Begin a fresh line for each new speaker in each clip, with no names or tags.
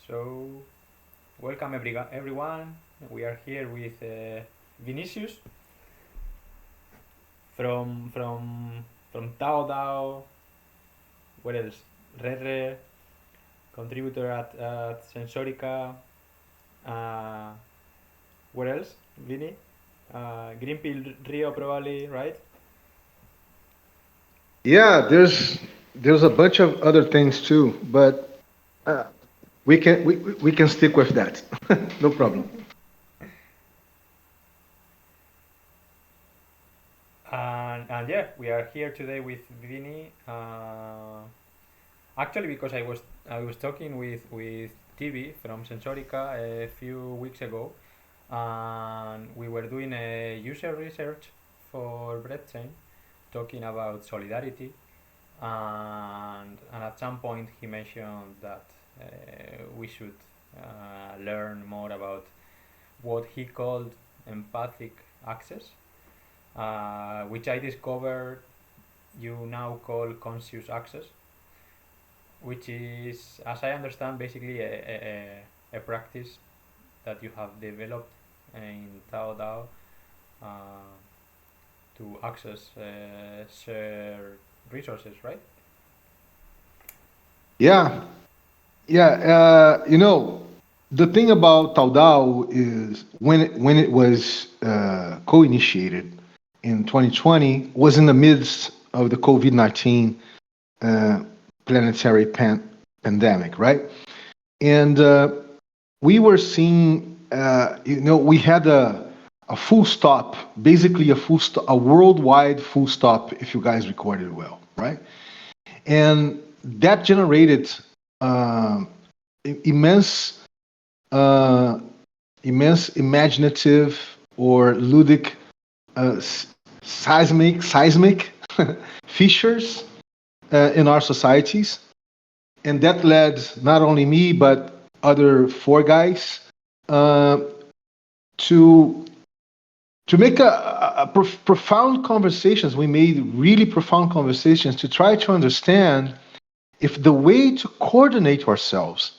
So, welcome everyone. We are here with Vinicius from taoDAO. What else? ReRe, contributor at Sensorica. Uh, what else? Vini? Greenpill Rio probably, right?
Yeah, there's a bunch of other things too, but uh, we can stick with that. No problem.
And yeah, we are here today with Vini. Actually, because I was talking with TV from Sensorica a few weeks ago, and we were doing a user research for blockchain, talking about solidarity, and at some point he mentioned that we should learn more about what he called empathic access, which I discovered you now call conscious access, which is, as I understand, basically a practice that you have developed in taoDAO uh, to access shared resources, right?
Yeah, yeah. The thing about taoDAO is when it was co-initiated in 2020 was in the midst of the COVID-19 uh, planetary pandemic, right? And we were seeing, we had a full stop, basically a worldwide full stop, if you guys recorded well, right? And that generated uh, immense, uh, immense imaginative or ludic seismic fissures in our societies, and that led not only me but other four guys uh, to make profound conversations. We made really profound conversations to try to understand if the way to coordinate ourselves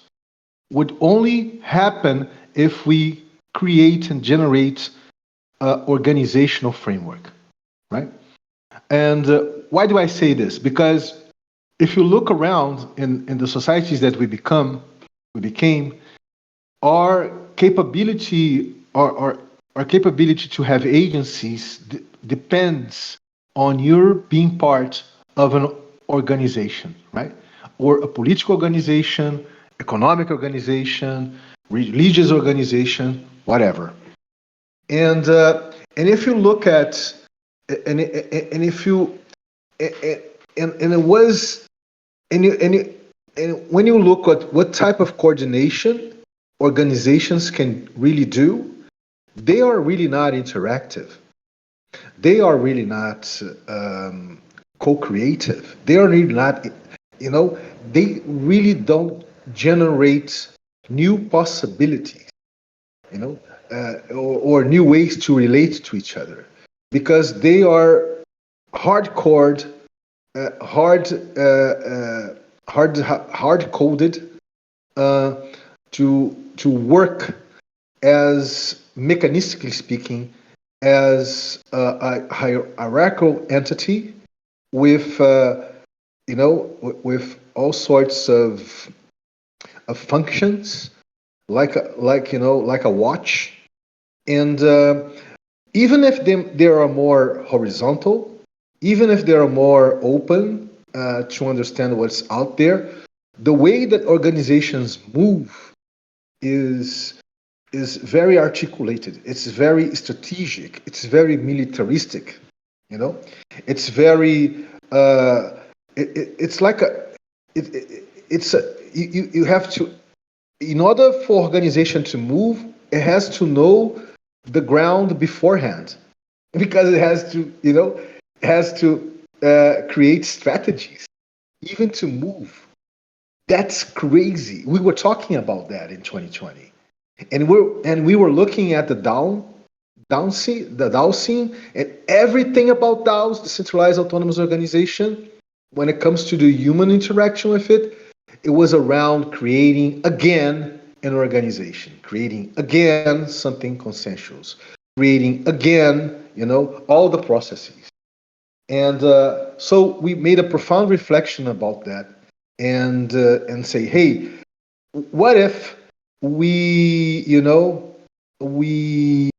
would only happen if we create and generate an organizational framework, right? And why do I say this? Because if you look around in the societies that we became, our capability, our capability to have agencies depends on your being part of an organization, right? Or a political organization, economic organization, religious organization, whatever. And if you look at and if you and it was and when you look at what type of coordination organizations can really do, they are really not interactive. They are really not co-creative. They are really not, you know, they really don't generate new possibilities, you know, or new ways to relate to each other, because they are hardcore, uh, hard, uh, uh, hard coded uh, to work as mechanistically speaking as a hierarchical entity with with all sorts of functions like a watch. And even if they are more horizontal, even if they are more open to understand what's out there, the way that organizations move is is very articulated. It's very strategic. It's very militaristic. You know, it's very. It's like a. It's a. You have to. In order for organization to move, it has to know the ground beforehand, because it has to. It has to create strategies, even to move. That's crazy. We were talking about that in 2020, and we were looking at the DAO scene, and everything about DAOs, decentralized autonomous organization, when it comes to the human interaction with it, it was around creating again an organization, creating again something consensual, creating again, all the processes. And so we made a profound reflection about that, and say, hey, what if we, we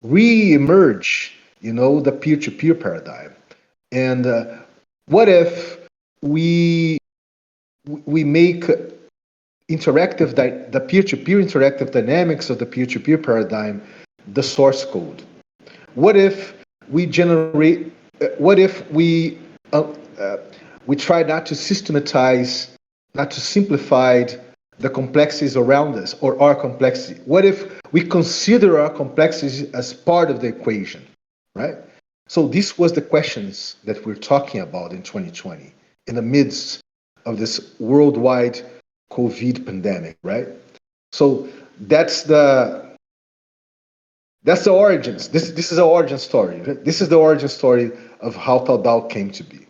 re-emerge, the peer-to-peer paradigm, and what if we we make the peer-to-peer interactive dynamics of the peer-to-peer paradigm the source code? What if we generate? What if we try not to systematize, not to simplify the complexities around us or our complexity? What if we consider our complexities as part of the equation, right? So this was the questions that we're talking about in 2020, in the midst of this worldwide COVID pandemic, right? So that's the origins. This is the origin story. This is the origin story of how taoDAO came to be.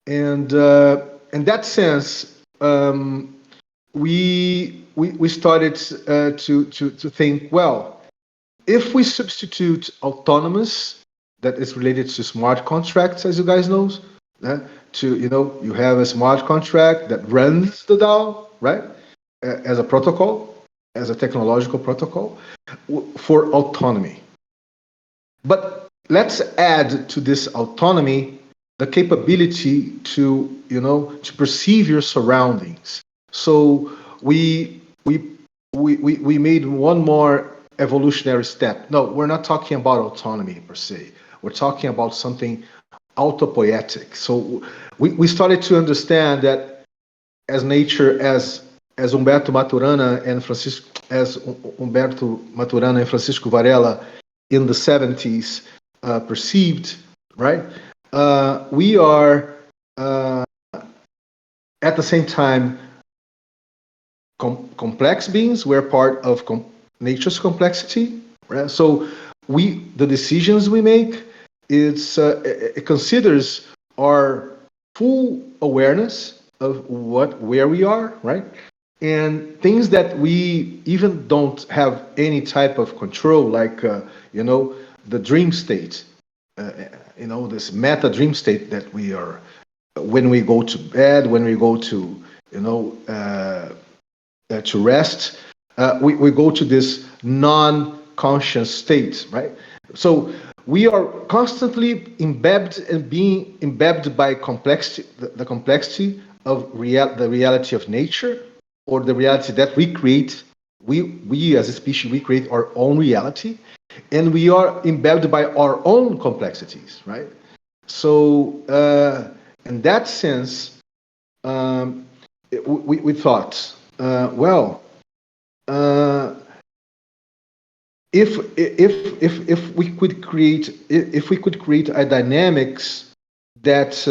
And in that sense, we started to think, well, if we substitute autonomous, that is related to smart contracts, as you guys know, to you have a smart contract that runs the DAO, right, as a protocol, as a technological protocol for autonomy. But let's add to this autonomy the capability to perceive your surroundings. So we made one more evolutionary step. No, we're not talking about autonomy per se. We're talking about something autopoietic. So we started to understand that as nature, as Humberto Maturana and Francisco Varela in the 70s perceived, right? We are at the same time complex beings. We're part of nature's complexity, right? So the decisions we make, it considers our full awareness of where we are, right? And things that we even don't have any type of control, like the dream state, this meta dream state that we are when we go to bed, when we go to to rest, we go to this non-conscious state, right? So we are constantly embedded and being embedded by complexity, the complexity of the reality of nature, or the reality that we create. We as a species, we create our own reality, and we are embedded by our own complexities, right? So in that sense, we thought, well, if we could create a dynamics that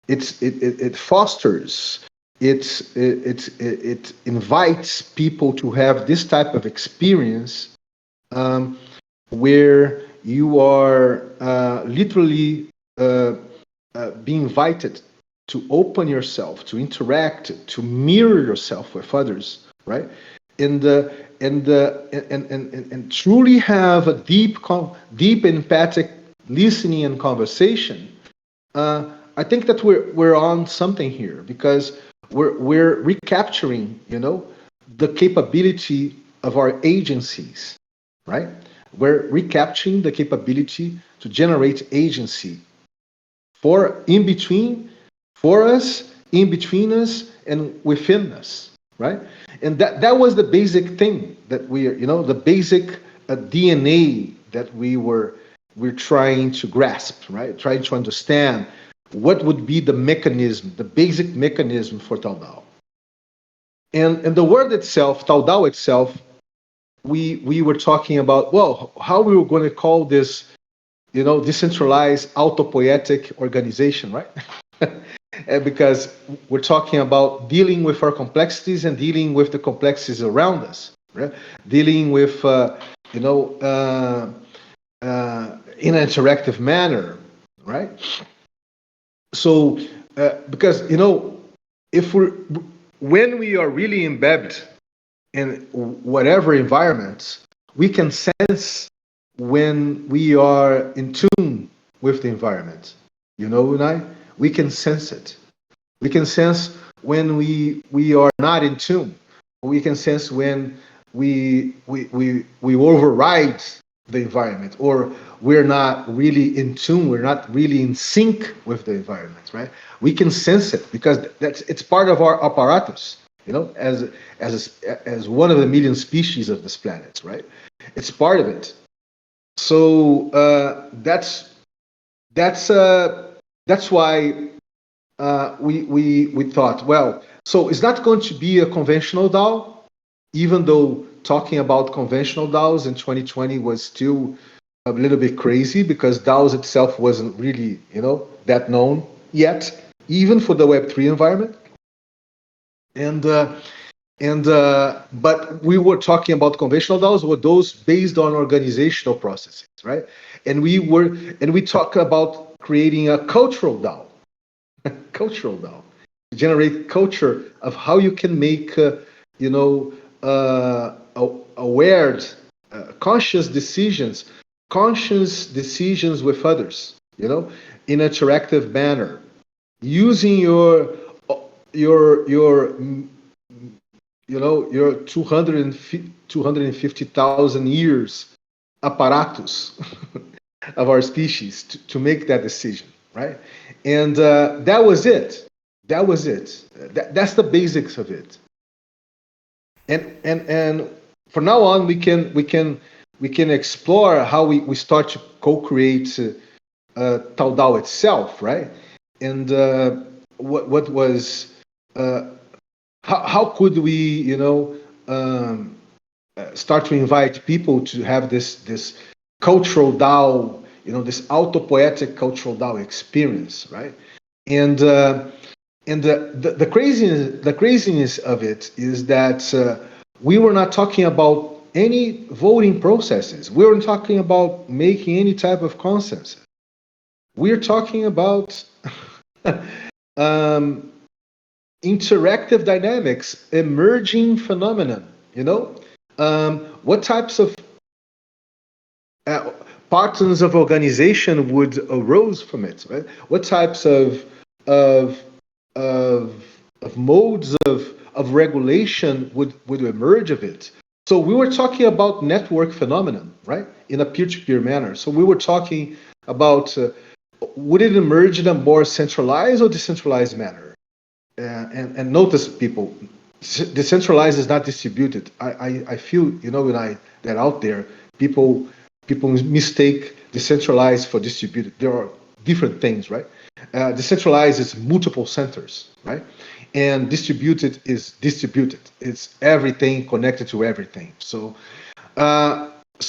it fosters, it invites people to have this type of experience, where you are literally being invited to open yourself, to interact, to mirror yourself with others, right? And truly have a deep empathic listening and conversation. I think that we're on something here, because we're recapturing, the capability of our agencies, right? We're recapturing the capability to generate agency for us, in between us, and within us, right? And that was the basic thing that the basic DNA that we're trying to grasp, right? Trying to understand what would be the mechanism, the basic mechanism for taoDAO. And the word itself, taoDAO itself, we were talking about, well, how we were going to call this, decentralized autopoietic organization, right? because we're talking about dealing with our complexities and dealing with the complexities around us, right? Dealing with, you know, in an interactive manner, right? So, because, you know, if we're, when we are really embedded in whatever environment, we can sense when we are in tune with the environment. You know, Unai? We can sense it. We can sense when we are not in tune. We can sense when we override the environment, or we're not really in tune, we're not really in sync with the environment, right? We can sense it because it's part of our apparatus, you know, as one of the million species of this planet, right? It's part of it. So that's that's why we thought, well, so it's not going to be a conventional DAO, even though talking about conventional DAOs in 2020 was still a little bit crazy because DAOs itself wasn't really, you know, that known yet, even for the Web3 environment. And but we were talking about conventional DAOs, were those based on organizational processes, right? And we talk about creating a cultural DAO, cultural DAO, to generate culture of how you can make, you know, aware, conscious decisions with others, you know, in an interactive manner, using your you know, your 250,000 years apparatus of our species to make that decision, right? And that was it. That was it. That's the basics of it. And from now on, we can explore how we start to co-create taoDAO itself, right? And what was how could we, you know, start to invite people to have this cultural DAO, you know, this autopoietic cultural DAO experience, right? And the craziness of it is that we were not talking about any voting processes. We weren't talking about making any type of consensus. We're talking about um, interactive dynamics, emerging phenomenon. You know, what types of uh, patterns of organization would arose from it? Right? What types of of modes of regulation would emerge of it? So we were talking about network phenomenon, right, in a peer-to-peer manner. So we were talking about would it emerge in a more centralized or decentralized manner? And notice, people, decentralized is not distributed. I feel, you know, when I that out there, people mistake decentralized for distributed. There are different things, right? Decentralized is multiple centers, right? And distributed is distributed. It's everything connected to everything. So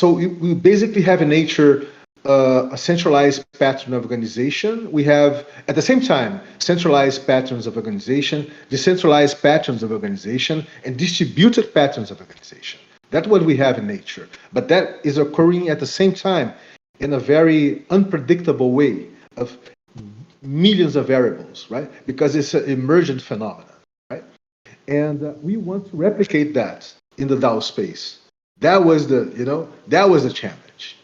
we basically have in nature a centralized pattern of organization. We have, at the same time, centralized patterns of organization, decentralized patterns of organization, and distributed patterns of organization. That's what we have in nature. But that is occurring at the same time in a very unpredictable way of millions of variables, right? Because it's an emergent phenomenon, right? And we want to replicate that in the DAO space. That was the, you know, that was the challenge.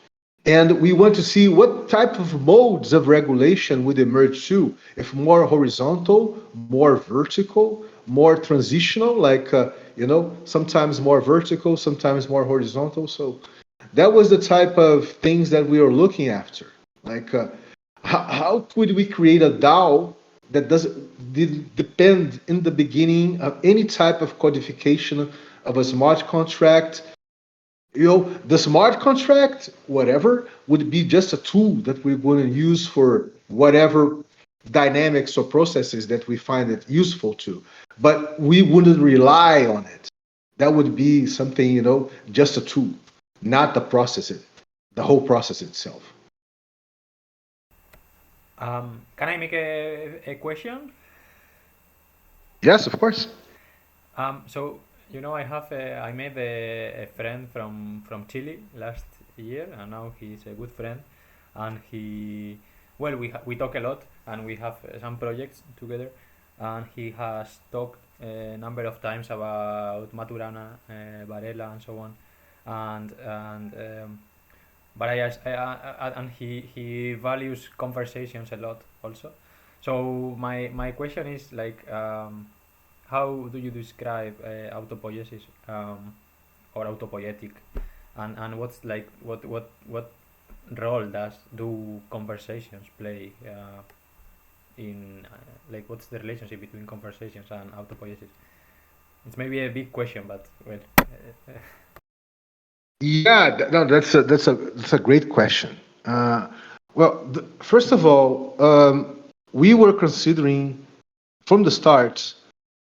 And we want to see what type of modes of regulation would emerge too, if more horizontal, more vertical, more transitional, like, you know, sometimes more vertical, sometimes more horizontal. So that was the type of things that we were looking after. Like, how could we create a DAO that doesn't depend in the beginning of any type of codification of a smart contract? You know, the smart contract, whatever, would be just a tool that we're going to use for whatever dynamics or processes that we find it useful to. But we wouldn't rely on it. That would be something, you know, just a tool, not the process, the whole process itself.
Can I make a question?
Yes, of course.
So I made a friend from Chile last year, and now he's a good friend, and we talk a lot, and we have some projects together, and he has talked a number of times about Maturana, Varela, and so on, and but and he values conversations a lot also. So my question is like, how do you describe autopoiesis, or autopoietic, and what's like what role do conversations play in like what's the relationship between conversations and autopoiesis? It's maybe a big question, but well.
Yeah, no, that's a great question. Well, first of all, we were considering from the start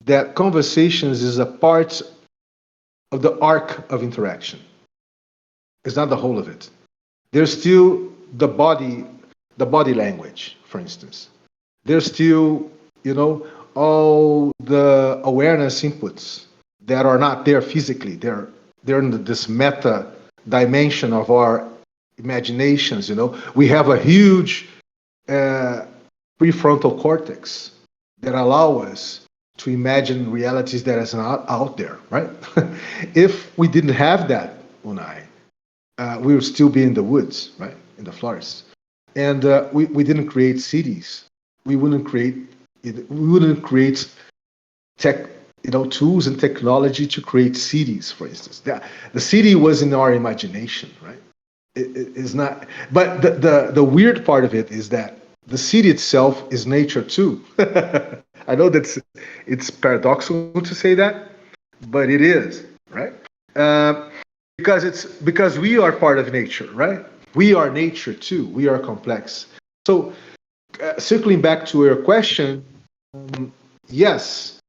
that conversations is a part of the arc of interaction. It's not the whole of it. There's still the body language, for instance. There's still, all the awareness inputs that are not there physically. They're in this meta dimension of our imaginations. We have a huge uh, prefrontal cortex that allow us to imagine realities that is not out there, right? If we didn't have that, Unai, we would still be in the woods, right, in the forests, and we didn't create cities. We wouldn't create tech, tools and technology to create cities, for instance. The city was in our imagination, right? It is not. But the weird part of it is that the city itself is nature too. I know it's paradoxical to say that, but it is, right? Uh, because we are part of nature, right? We are nature too. We are complex. So, circling back to your question, yes,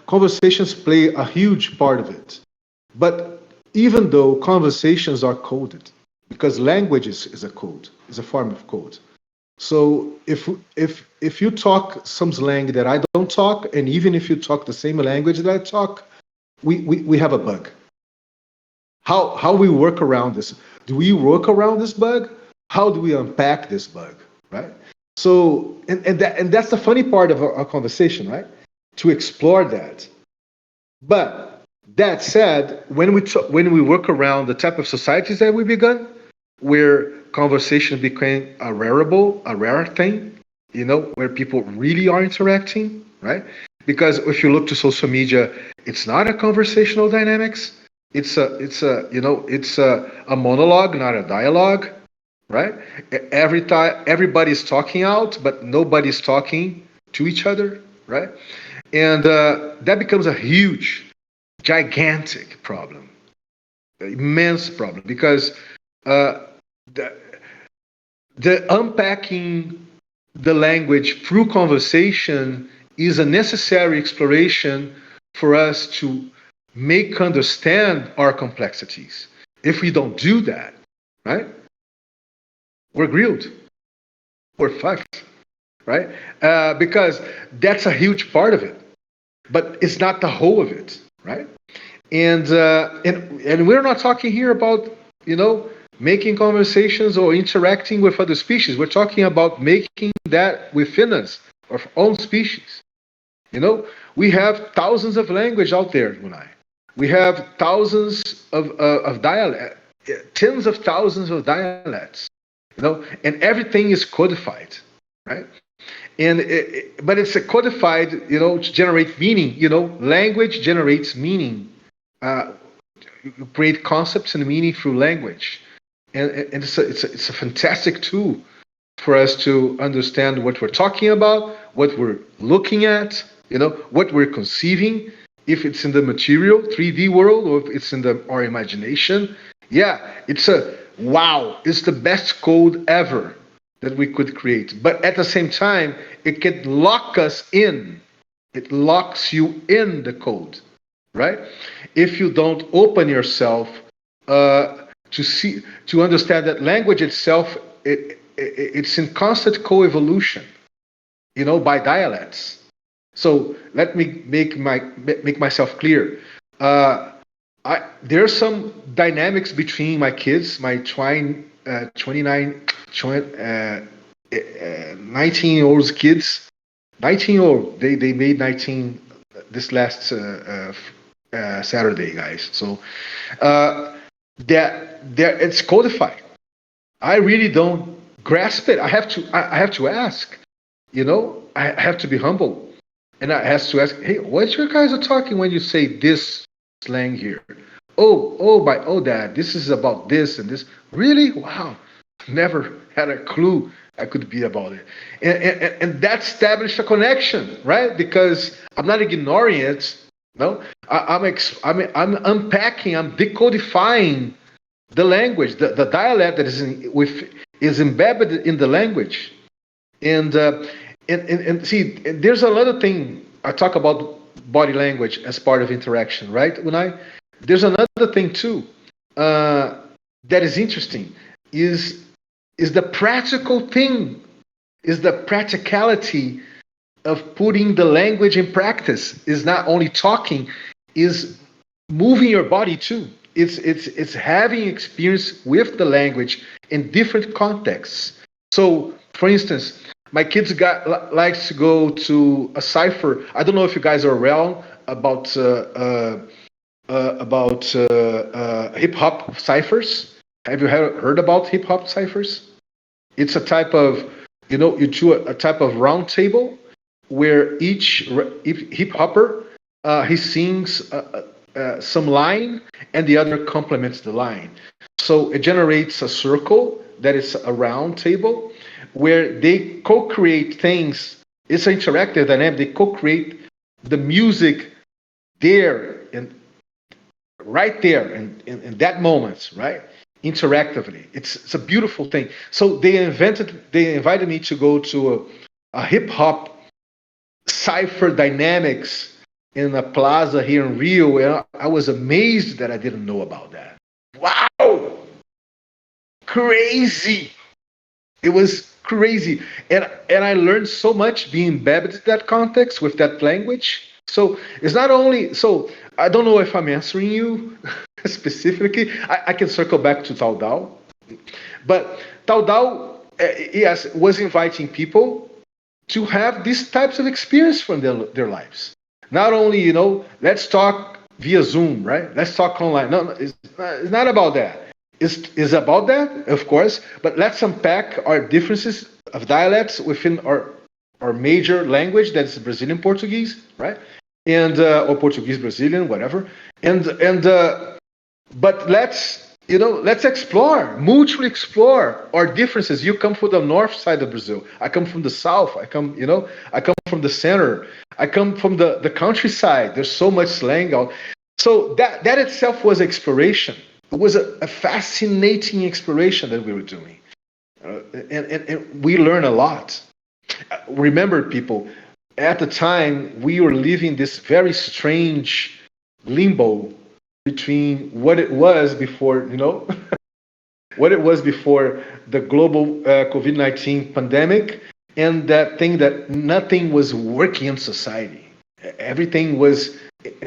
conversations play a huge part of it. But even though conversations are coded, because language is a code, is a form of code. So if you talk some slang that I don't talk, and even if you talk the same language that I talk, we have a bug. How we work around this? Do we work around this bug? How do we unpack this bug? Right? So and that's the funny part of our conversation, right? To explore that. But that said, when we work around the type of societies that we begun, where conversation became a rare thing, where people really are interacting, right? Because if you look to social media, it's not a conversational dynamics. It's a monologue, not a dialogue, right? Every time everybody's talking out, but nobody's talking to each other, right? And that becomes a huge, gigantic problem, immense problem, because uh, the, the unpacking the language through conversation is a necessary exploration for us to make understand our complexities. If we don't do that, right, we're grilled, we're fucked, right? Because that's a huge part of it, but it's not the whole of it, right? And we're not talking here about making conversations or interacting with other species. We're talking about making that within us, our own species. We have thousands of language out there, Munai. We have thousands of dialect, tens of thousands of dialects. And everything is codified, right? But it's a codified, to generate meaning. Language generates meaning. Uh, Create concepts and meaning through language, and it's a fantastic tool for us to understand what we're talking about, what we're looking at, what we're conceiving, if it's in the material 3D world or if it's in our imagination. Yeah, it's the best code ever that we could create. But at the same time, it can lock us in. It locks you in the code, right? If you don't open yourself to understand that language itself, it's in constant co-evolution, by dialects. So let me make myself clear. Uh, there's some dynamics between my kids, my 29, 19-year-old kids, 19-year-old. They made 19 this last Saturday, guys. So that it's codified. I really don't grasp it. I have to ask. I have to be humble, and I have to ask, hey, what you guys are talking when you say this slang here? Oh, Dad, this is about this and this. Really? Wow, never had a clue I could be about it, and that established a connection, right? Because I'm not ignoring it. No, I'm unpacking, I'm decodifying the language, the dialect that is embedded in the language. And, and see, there's another thing. I talk about body language as part of interaction, right? There's another thing too uh, that is interesting is the practical thing, is the practicality of putting the language in practice. Is not only talking, is moving your body too. It's having experience with the language in different contexts. So, for instance, my kids likes to go to a cipher. I don't know if you guys are around about hip hop ciphers. Have you heard about hip hop ciphers? It's a type of, you do a type of round table where each hip hopper he sings some line and the other complements the line. So it generates a circle that is a round table where they co-create things. It's an interactive dynamic. They co-create the music there and right there in that moment, right? Interactively. It's a beautiful thing. So they invited me to go to a hip hop cipher dynamics in a plaza here in Rio, and I was amazed that I didn't know about that. Wow! Crazy! It was crazy. And I learned so much being embedded in that context with that language. So it's not only so I don't know if I'm answering you specifically. I can circle back to taoDAO. But taoDAO, yes, was inviting people to have these types of experience from their lives. Not only, let's talk via Zoom, right? Let's talk online. No, it's not about that. It's about that, of course, but let's unpack our differences of dialects within our major language, that's Brazilian Portuguese, right? And or Portuguese Brazilian, whatever. And but let's explore, mutually explore our differences. You come from the north side of Brazil. I come from the south. I come from the center. I come from the countryside. There's so much slang out. So that itself was exploration. It was a fascinating exploration that we were doing. And we learn a lot. Remember, people, at the time, we were living this very strange limbo between what it was before, what it was before the global COVID-19 pandemic, and that thing that nothing was working in society. Everything was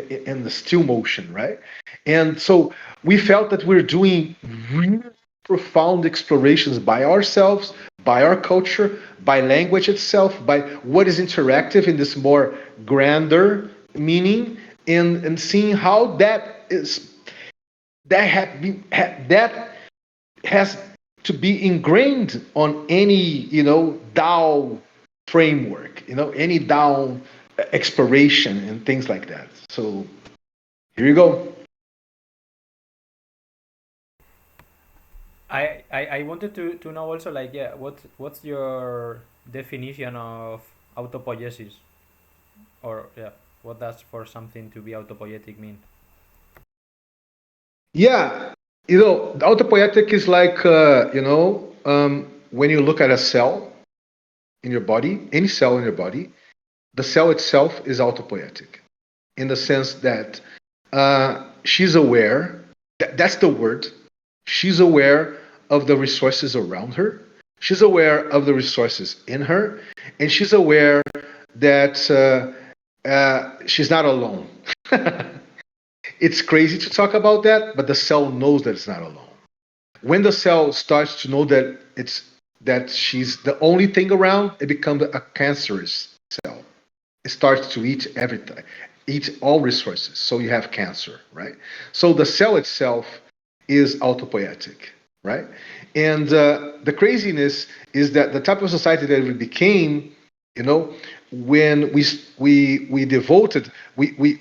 in the still motion, right? And so we felt that we're doing really profound explorations by ourselves, by our culture, by language itself, by what is interactive in this more grander meaning, and seeing how that has to be ingrained on any DAO framework, any DAO exploration and things like that. So here you go.
I wanted to know also, like, yeah, what's your definition of autopoiesis, or yeah, what does for something to be autopoietic mean?
Yeah, autopoietic is like when you look at a cell in your body, any cell in your body, the cell itself is autopoietic in the sense that she's aware. That's the word. She's aware of the resources around her. She's aware of the resources in her, and she's aware that she's not alone. It's crazy to talk about that, but the cell knows that it's not alone. When the cell starts to know that she's the only thing around, it becomes a cancerous cell. It starts to eat everything, eat all resources. So you have cancer, right? So the cell itself is autopoietic, right? And the craziness is that the type of society that we became, you know, when we devoted, we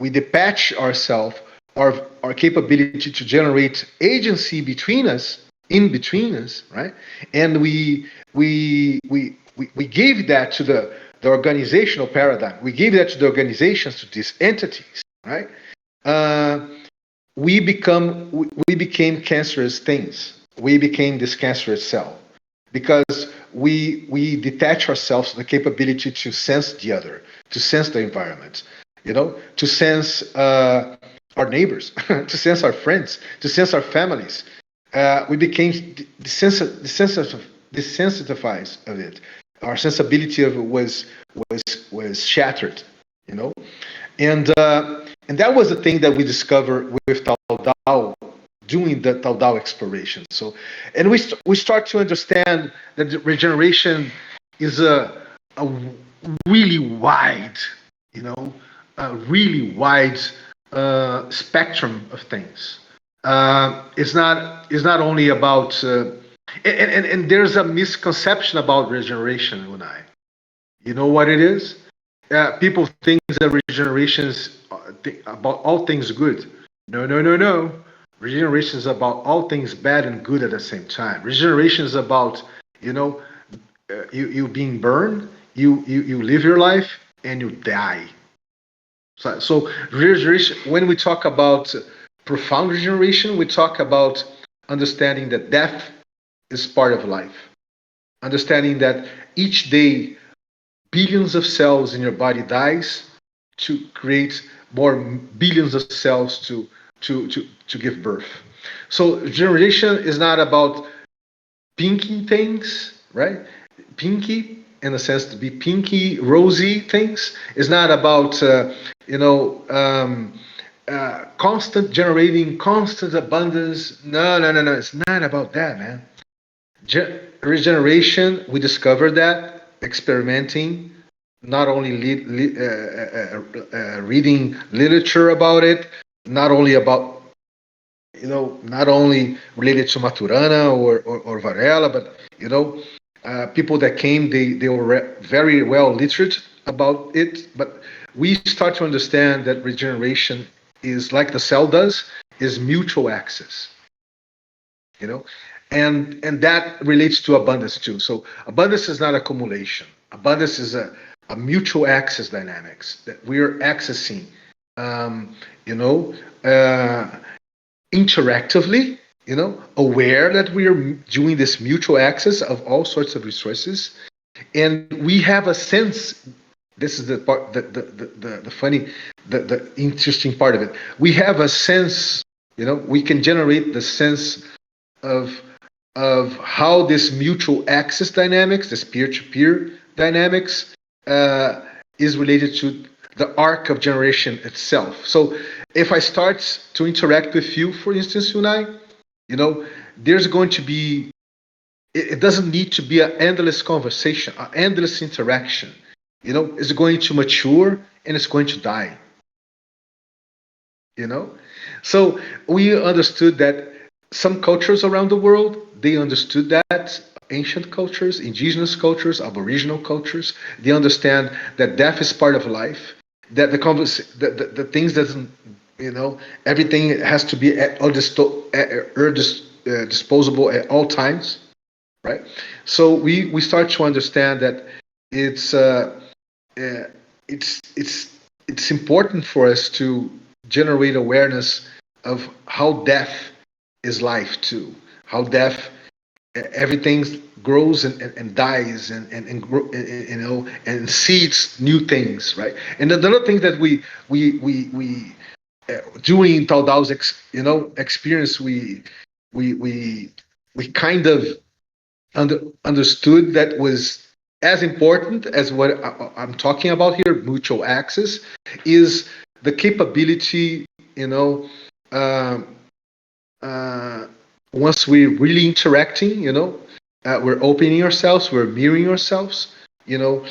detach ourselves, our capability to generate agency between us, in between us, right? And we gave that to the organizational paradigm. We gave that to the organizations, to these entities, right? Uh, we became cancerous things. We became this cancerous cell because we detach ourselves from the capability to sense the other, to sense the environment, to sense our neighbors, to sense our friends, to sense our families. We became desensitized of it. Our sensibility of it was shattered, you know, and that was the thing that we discovered with taoDAO, doing the taoDAO exploration. So, and we start to understand that the regeneration is a really wide, a really wide spectrum of things. It's not only about and there's a misconception about regeneration, Unai. You know what it is? People think that regeneration is about all things good. No, no, no, no. Regeneration is about all things bad and good at the same time. Regeneration is about, you being burned, you live your life and you die. So regeneration, when we talk about profound regeneration, we talk about understanding that death is part of life. Understanding that each day billions of cells in your body dies to create more billions of cells to give birth. So regeneration is not about pinky things, right? Pinky in the sense to be pinky, rosy things. It's not about constant generating, constant abundance. No, no, no, no. It's not about that, man. Regeneration, we discovered that experimenting, not only reading literature about it, not only about, not only related to Maturana or Varela, but, people that came, they were very well literate about it. But we start to understand that regeneration is like the cell does, is mutual access, and that relates to abundance too. So abundance is not accumulation. Abundance is a mutual access dynamics that we're accessing, um, you know, uh, interactively, aware that we are doing this mutual access of all sorts of resources, and we have a sense. This is the part, the funny, the interesting part of it. We have a sense, we can generate the sense of how this mutual access dynamics, this peer-to-peer dynamics, is related to the arc of generation itself. So if I start to interact with you, for instance, Unai, there's going to be, it doesn't need to be an endless conversation, an endless interaction. It's going to mature and it's going to die. So we understood that some cultures around the world, they understood that. Ancient cultures, indigenous cultures, aboriginal cultures, they understand that death is part of life, that the things doesn't, everything has to be disposable at all times, right? So we start to understand that it's it's important for us to generate awareness of how death is life too, how death, everything grows and dies and seeds new things, right? And another thing that we during taoDAO's experience, we we kind of understood that was as important as what I'm talking about here, mutual access, is the capability, uh, uh, once we're really interacting, we're opening ourselves, we're mirroring ourselves, to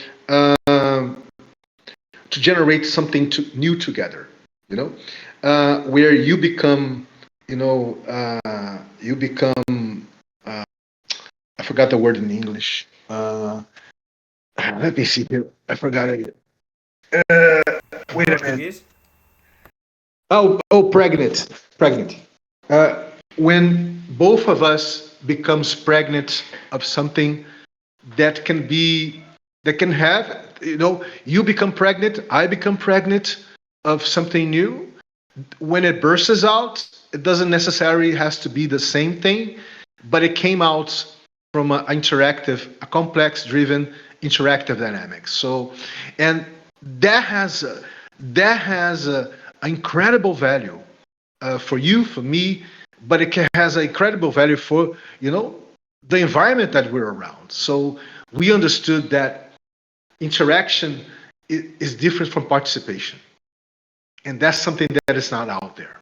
generate something new together, where you become, you become, I forgot the word in English. Let me see here. I forgot it. Uh,
In
Wait a minute.
Portuguese?
Oh, pregnant. When both of us becomes pregnant of something that can be, that can have, you become pregnant, I become pregnant of something new. When it bursts out, it doesn't necessarily has to be the same thing, but it came out from a complex driven interactive dynamics. So, and that has an incredible value for you, for me, but has an incredible value for the environment that we're around. So we understood that interaction is different from participation, and that's something that is not out there,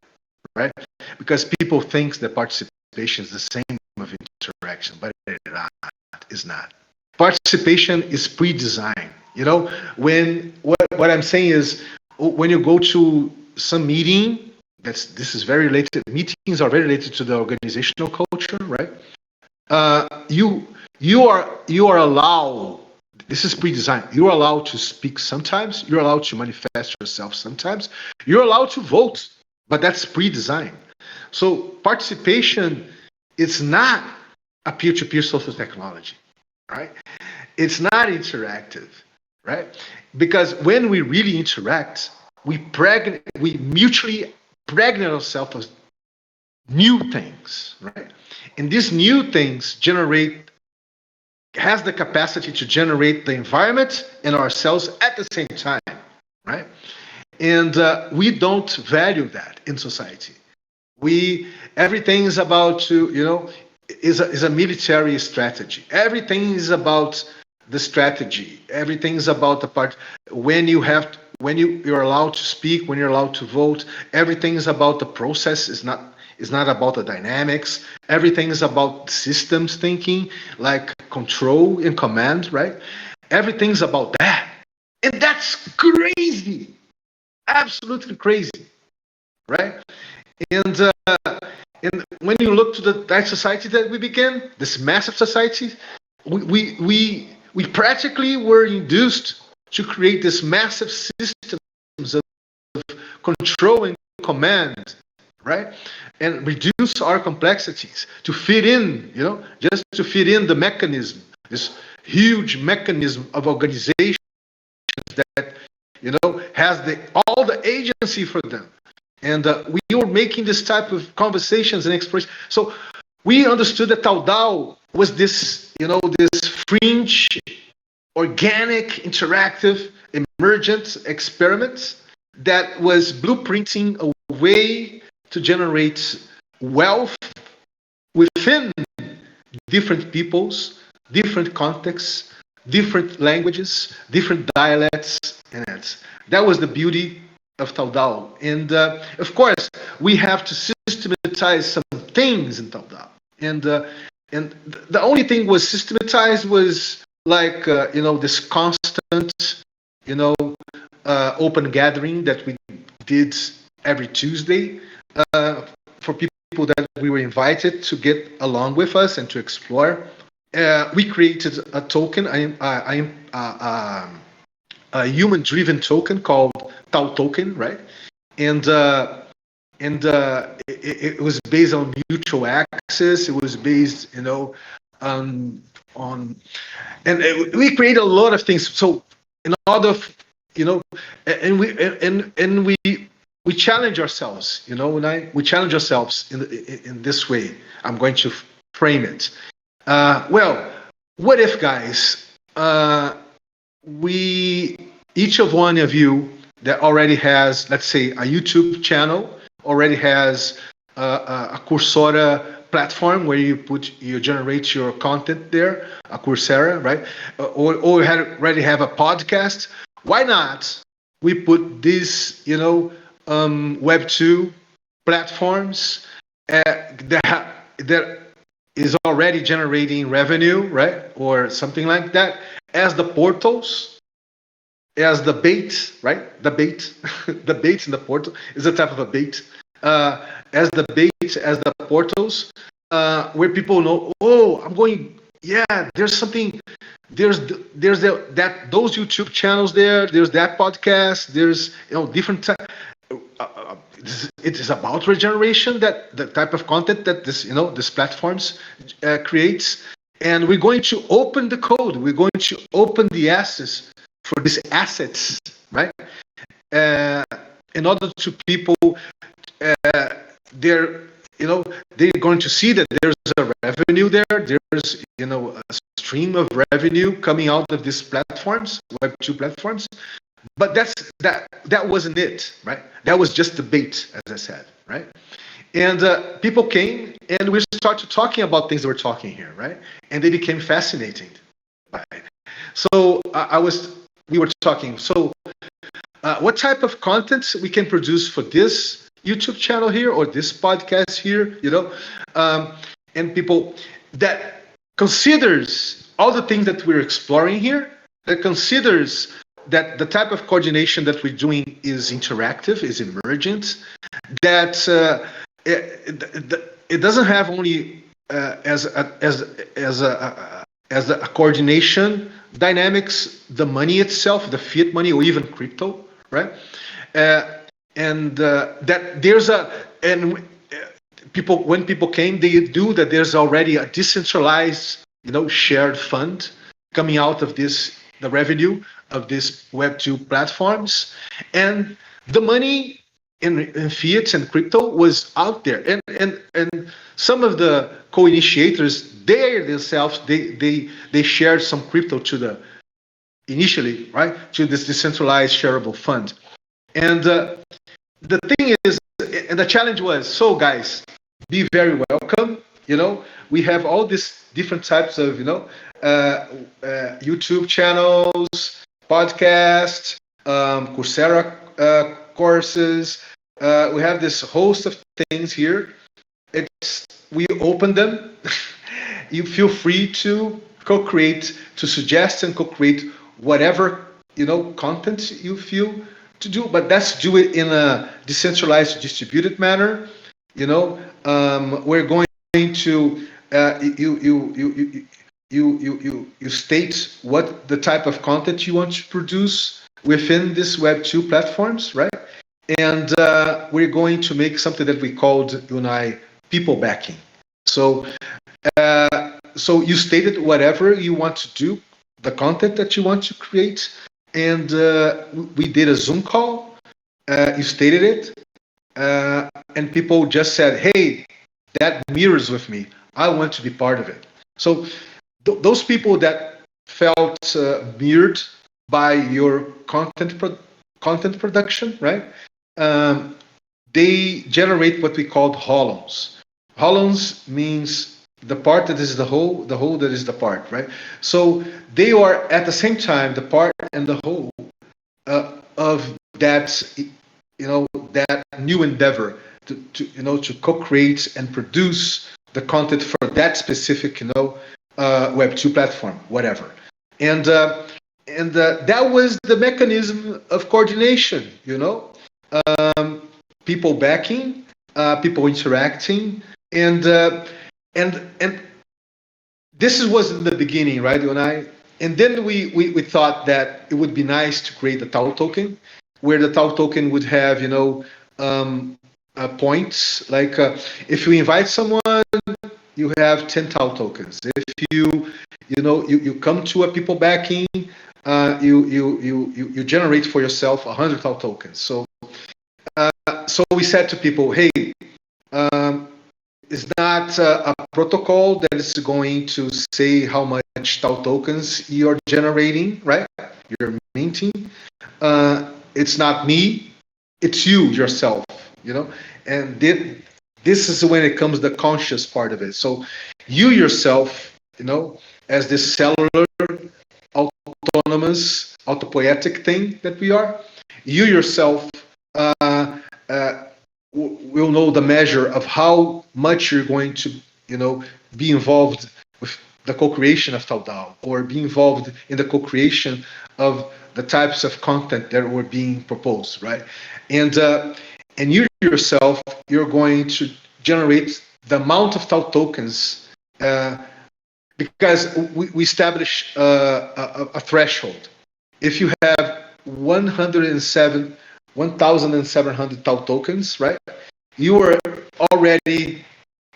right? Because people think that participation is the same of interaction, but it is not. Participation is pre-designed. When what I'm saying is, when you go to some meeting, this is very related. Meetings are very related to the organizational culture, right? You are allowed. This is pre-designed. You're allowed to speak sometimes. You're allowed to manifest yourself sometimes. You're allowed to vote, but that's pre-designed. So participation is not a peer-to-peer social technology, right? It's not interactive, right? Because when we really interact, we mutually pregnant ourselves with new things, right? And these new things has the capacity to generate the environment and ourselves at the same time, right? And we don't value that in society. Everything is about is a military strategy. Everything is about the strategy. Everything is about the part when you're allowed to speak, when you're allowed to vote. Everything is about the process. It's not about the dynamics. Everything is about systems thinking, like control and command, right? Everything's about that, and that's crazy, absolutely crazy, right? And and when you look to that society that we began, this massive society, we practically were induced to create this massive systems of control and command, right? And reduce our complexities to fit in, just to fit in the mechanism, this huge mechanism of organization that, has all the agency for them. And we were making this type of conversations and exploration. So we understood that taoDAO was this, this fringe, organic, interactive, emergent experiment that was blueprinting a way to generate wealth within different peoples, different contexts, different languages, different dialects, and that was the beauty of taoDAO. And of course, we have to systematize some things in taoDAO. And the only thing was systematized was like this constant open gathering that we did every Tuesday for people that we were invited to get along with us and to explore. We created a token, a human-driven token called Tao Token, right? And it was based on mutual access. It was based, on we created a lot of things. So in order, and we challenge ourselves, we challenge ourselves in this way. I'm going to frame it. Well, what if, guys, each of one of you that already has, let's say, a YouTube channel, already has a Coursera platform where you generate your content there, a Coursera, right? Or already have a podcast. Why not? We put these, Web two platforms that is already generating revenue, right, or something like that, as the portals, as the bait, right? The bait, the bait in the portal is a type of a bait. As the bait, as the portals, where people know, oh, I'm going. Yeah, there's something. That those YouTube channels there. There's that podcast. There's different. It is about regeneration, that the type of content that this platforms creates, and we're going to open the code. We're going to open the access for these assets, right? Uh, in order to people, they're they're going to see that there's a revenue there. There's a stream of revenue coming out of these platforms, Web two platforms. But that wasn't it, right? That was just the bait, as I said, right? And people came, and we started talking about things that we're talking here, right? And they became fascinated by it. So we were talking. So what type of content we can produce for this YouTube channel here or this podcast here, and people that considers all the things that we're exploring here, that considers that the type of coordination that we're doing is interactive, is emergent, that it doesn't have only as a coordination dynamics, the money itself, the fiat money, or even crypto, right? And that there's when people came, they knew that there's already a decentralized, shared fund coming out of the revenue of these Web two platforms, and the money in fiat and crypto was out there, and some of the co-initiators, themselves, they shared some crypto initially, right, to this decentralized shareable fund. And the thing is, and the challenge was, so guys, be very welcome. We have all these different types of YouTube channels, podcasts, Coursera courses. We have this host of things here. We open them. You feel free to co-create, to suggest and co-create whatever content you feel to do, but let's do it in a decentralized, distributed manner. We're going to you state what the type of content you want to produce within this Web two platforms, right? And we're going to make something that we called people backing. So you stated whatever you want to do, the content that you want to create, and we did a Zoom call. You stated it, and people just said, "Hey, that mirrors with me. I want to be part of it." So those people that felt mirrored by your content production, right? They generate what we call holons. Holons means the part that is the whole that is the part, right? So they are at the same time the part and the whole of that, that new endeavor to co-create and produce the content for that specific, Web two platform, whatever. And that was the mechanism of coordination, people backing, people interacting, and this was in the beginning, right? And then we thought that it would be nice to create a TAO token, where the TAO token would have, points. Like if you invite someone, you have 10 TAO tokens. If you come to a people backing, you generate for yourself 100 TAO tokens. So we said to people, hey, it's not a protocol that is going to say how much TAO tokens you're generating, right? You're minting. It's not me, it's you yourself, and This is when it comes the conscious part of it. So you yourself, as this cellular, autonomous, autopoietic thing that we are, you yourself uh, uh, will know the measure of how much you're going to, be involved with the co-creation of taoDAO, or be involved in the co-creation of the types of content that were being proposed, right? And you yourself, you're going to generate the amount of Tao tokens, because we establish a threshold. If you have 1,700 Tao tokens, right? You are already,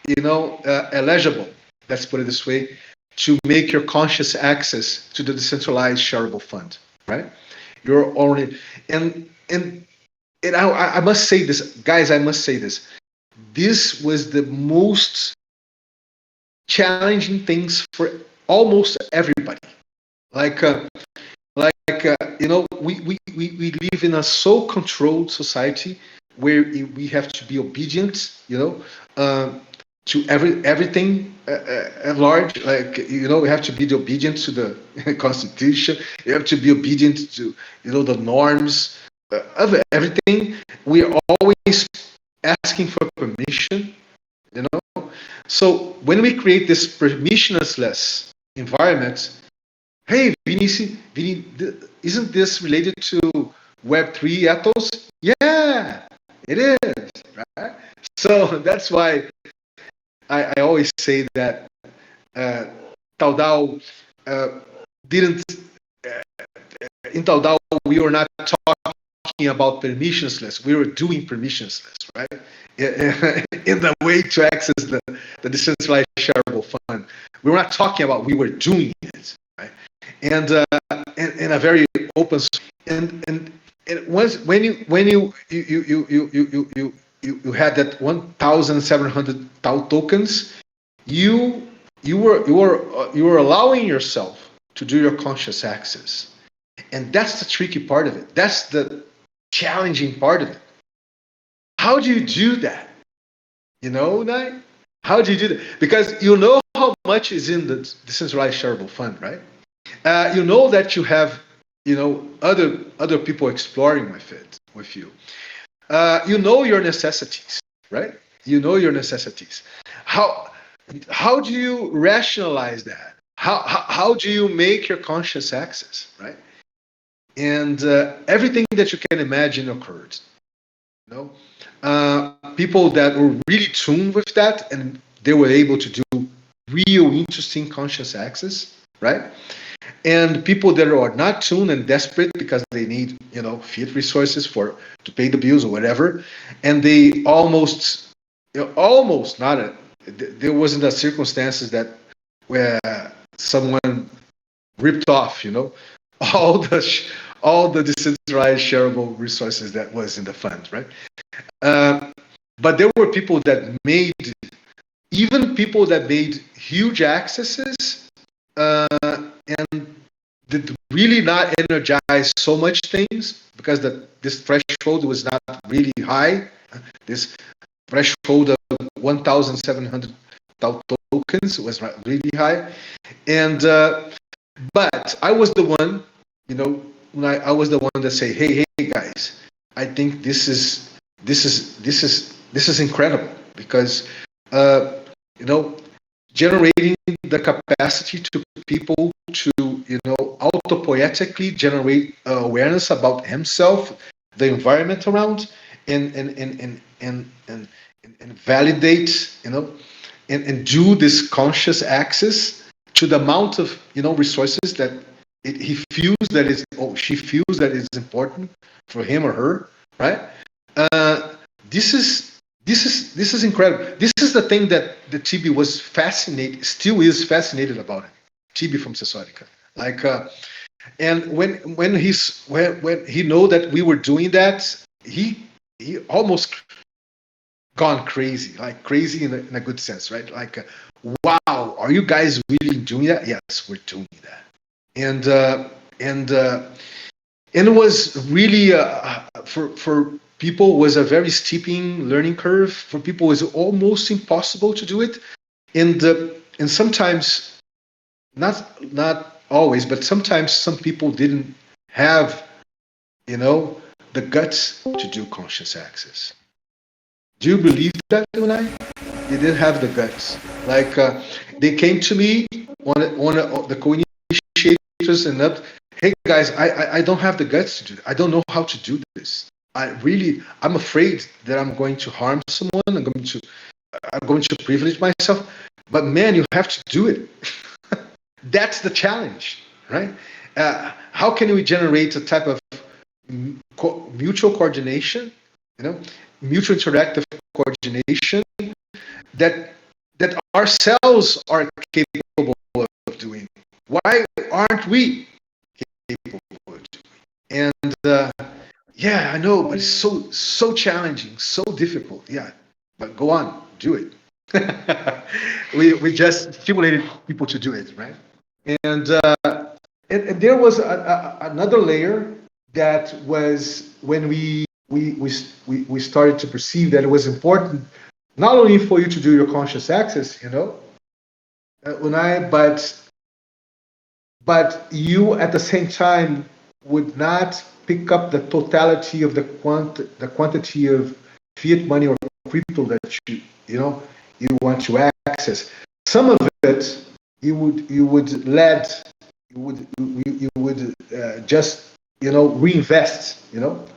eligible. Let's put it this way, to make your conscious access to the decentralized shareable fund, right? You're already, and I must say this, guys. I must say this. This was the most challenging things for almost everybody. Like, we live in a so controlled society where we have to be obedient, to everything at large. Like, we have to be obedient to the constitution. You have to be obedient to, the norms of everything. We are always asking for permission, you know. So when we create this permissionless environment, hey, isn't this related to Web3 ethos? Yeah, it is, right? So that's why I always say that uh, taoDAO didn't, in taoDAO, we were not talking about permissionless, we were doing permissionless, right? In the way to access the decentralized shareable fund. We were not talking about, we were doing it, right? And in a very open, and once when you had that 1,700 Tao tokens, you you were allowing yourself to do your conscious access, and that's the tricky part of it. That's the challenging part of it. How do you do that? Nai? How do you do that? Because you know how much is in the decentralized shareable fund, right? You know that you have, other people exploring with you. You know your necessities, right? You know your necessities. How how do you rationalize that? How do you make your conscious access, right? And everything that you can imagine occurred. You know, people that were really tuned with that, and they were able to do real interesting conscious access, right? And people that are not tuned and desperate because they need, fiat resources to pay the bills or whatever, and they almost, almost not a, there wasn't a circumstances that where someone ripped off, all the all the decentralized shareable resources that was in the fund, right? But there were people that made, even people that made huge accesses, and did really not energize so much things because this threshold was not really high. This threshold of 1,700 tokens was not really high, and but I was the one, when I was the one that say, hey guys, I think this is incredible because you know generating the capacity to people to, autopoietically generate awareness about himself, the environment around, and validate, and do this conscious access to the amount of, resources that he feels that is, or she feels that is important for him or her, right? uh, this is incredible. This is the thing that the TB was fascinated, still is fascinated about it. TB from Sesorica, like, and when he know that we were doing that, he almost gone crazy, like crazy in a good sense, right? Like, wow, are you guys really doing that? Yes, we're doing that, and and it was really for people was a very steeping learning curve. For people, it was almost impossible to do it. And sometimes, not always, but sometimes some people didn't have, the guts to do conscious access. Do you believe that, Unai? They didn't have the guts. Like they came to me on the co-initiators and that. Hey guys, I don't have the guts to do it. I don't know how to do this. I'm afraid that I'm going to harm someone. I'm going to privilege myself. But man, you have to do it. That's the challenge, right? How can we generate a type of mutual coordination, mutual interactive coordination that ourselves are capable of doing? Why aren't we capable of doing? And yeah, I know, but it's so challenging, so difficult. Yeah, but go on, do it. we just stimulated people to do it, right? And and there was another layer that was when we started to perceive that it was important not only for you to do your conscious access, Unai, but you at the same time would not pick up the totality of the quantity of fiat money or crypto that you want to access. Some of it you would just reinvest.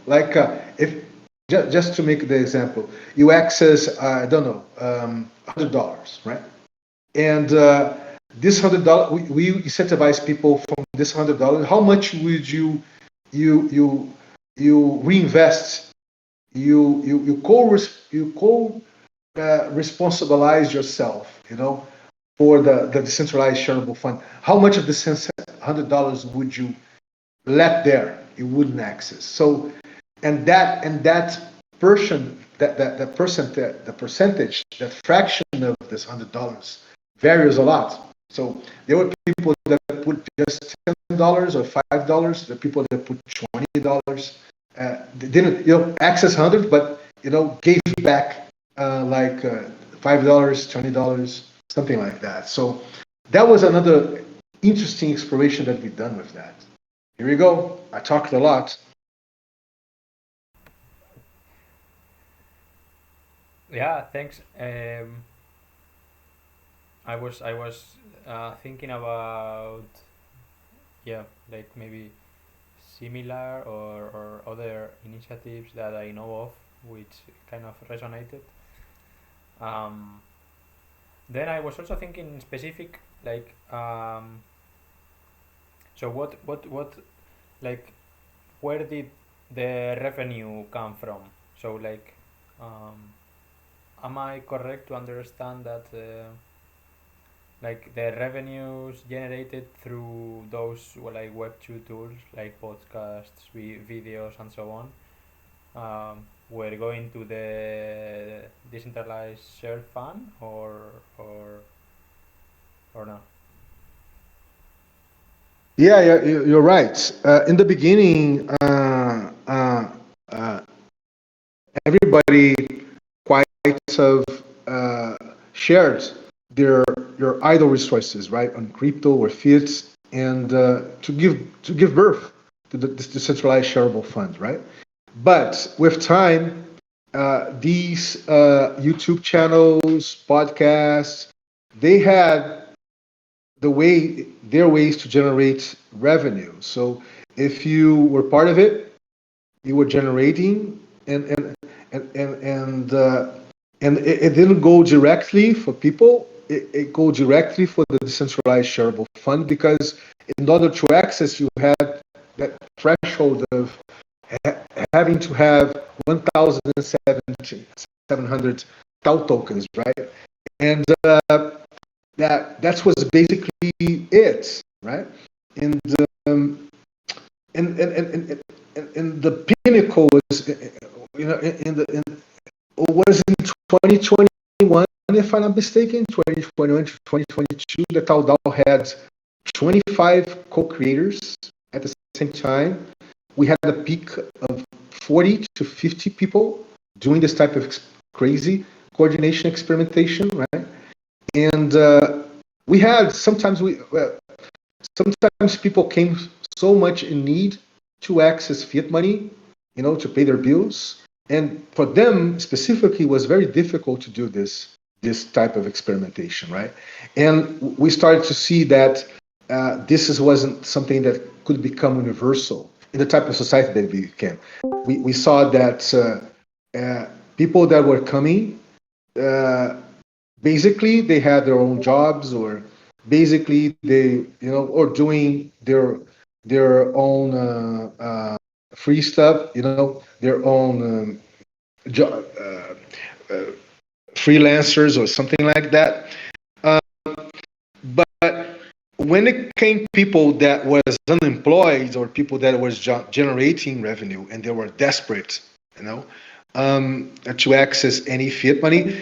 Like if just to make the example, you access I don't know $100, right? And this $100, we incentivize people from this $100. How much would you you you reinvest? You responsibilize yourself, for the decentralized shareable fund. How much of the $100 would you let there? You wouldn't access. So, and that portion, that the percentage, that fraction of this $100 varies a lot. So there were people that put just $10 or $5. There are people that put $20. They didn't, access 100, but gave back like $5, $20, something like that. So that was another interesting exploration that we've done with that. Here we go. I talked a lot.
Yeah, thanks. I was thinking about, yeah, like maybe similar or other initiatives that I know of which kind of resonated. Um, then I was also thinking specific, like, so what like where did the revenue come from? So like, um, am I correct to understand that like the revenues generated through those like Web2 tools like podcasts, videos, and so on, were going to the decentralized shared fund or not?
Yeah, yeah, you're right. In the beginning, uh, everybody quite of uh, shared their your idle resources, right, on crypto or fiat, and to give birth to this decentralized shareable fund, right? But with time, these YouTube channels, podcasts, they had their ways to generate revenue. So if you were part of it, you were generating, and it didn't go directly for people. It go directly for the decentralized shareable fund, because in order to access, you had that threshold of having to have 1,700 TAO tokens, right? And that was basically it, right? And and the pinnacle was, was in 2021, if I'm not mistaken, 2021 to 2022, the taoDAO had 25 co-creators at the same time. We had a peak of 40 to 50 people doing this type of crazy coordination experimentation, right? And we had sometimes people came so much in need to access fiat money, to pay their bills, and for them specifically, it was very difficult to do this type of experimentation, right? And we started to see that wasn't something that could become universal in the type of society that we became. We saw that people that were coming, basically they had their own jobs, or basically they, or doing their own free stuff, their own freelancers or something like that. But when it came people that was unemployed, or people that was generating revenue and they were desperate, to access any fiat money,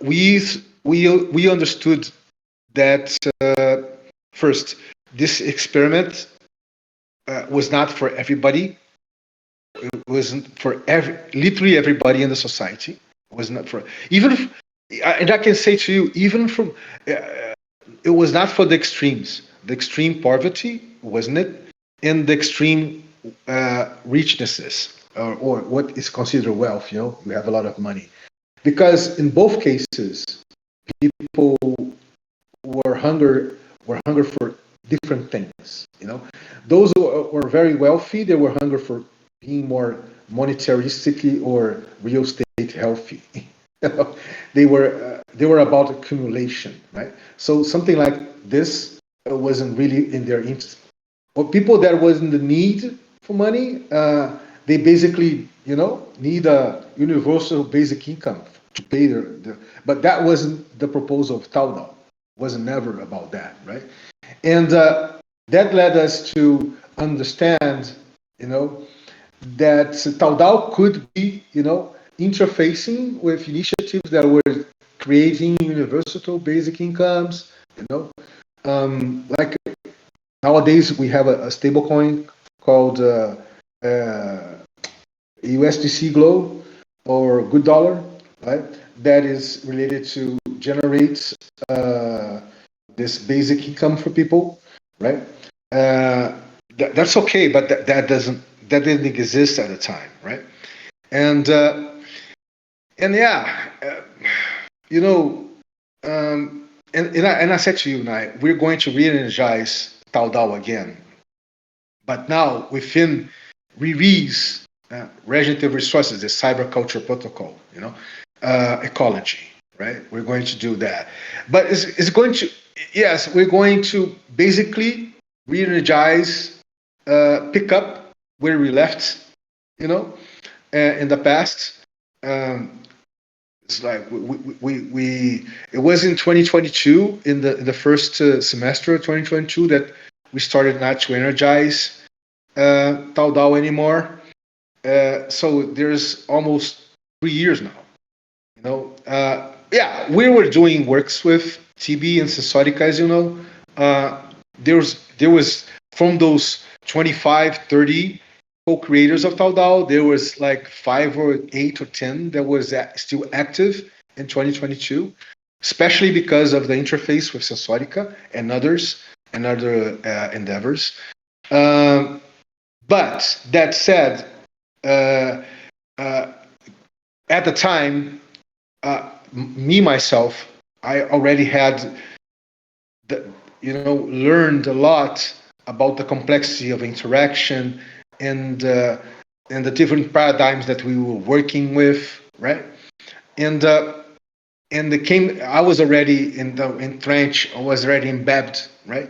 we understood that first, this experiment was not for everybody. It wasn't for literally everybody in the society. It was not for, even if, and I can say to you, even from it was not for the extremes. The extreme poverty, wasn't it? And the extreme richnesses, or what is considered wealth. You have a lot of money, because in both cases, people were hunger for different things. Those who were very wealthy, they were hunger for being more monetaristically or real estate healthy. They were about accumulation, right? So something like this wasn't really in their interest. Or people that was in the need for money, they basically, need a universal basic income to pay their. But that wasn't the proposal of taoDAO. It wasn't never about that, right? And that led us to understand, that taoDAO could be, interfacing with initiatives that were creating universal basic incomes, like nowadays we have a stable coin called USDC Glow, or good dollar, right? That is related to generate this basic income for people, right? That's okay, but that didn't exist at the time, right? And yeah, you know, and I said to you, Nai, we're going to re-energize taoDAO again, but now within ReRe's regenerative resources, the cyber culture protocol, ecology, right? We're going to do that, but it's going to, yes, we're going to basically re-energize, pick up where we left, in the past. Um, it's like it was in 2022, in the first semester of 2022, that we started not to energize taoDAO anymore. So there's almost 3 years now. Yeah, we were doing works with TB and Sensorica, as you know. There was from those 25, 30 co-creators of taoDAO, there was like 5 or 8 or 10 that was still active in 2022, especially because of the interface with Sensorica and others and other endeavors. But that said, uh, uh, at the time, me myself, I already had learned a lot about the complexity of interaction and the different paradigms that we were working with, right? And I was already entrenched, I was already embedded, right,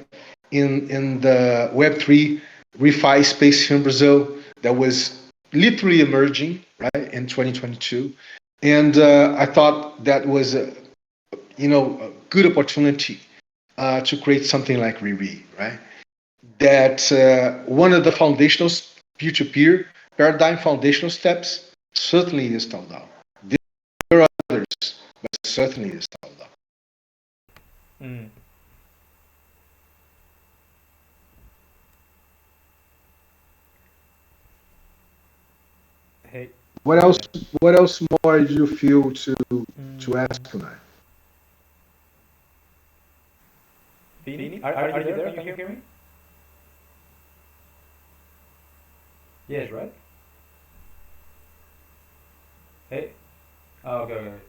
in the Web3 refi space here in Brazil that was literally emerging, right, in 2022. And I thought that was a good opportunity to create something like ReRe, right? That one of the foundational peer-to-peer paradigm foundational steps certainly is taoDAO. There are others, but certainly is taoDAO.
Mm.
What else?
Yeah.
What else more do you feel to
Mm,
ask tonight?
Vini, are you there? Can you hear me? Yes, right? Hey. Oh, okay, okay.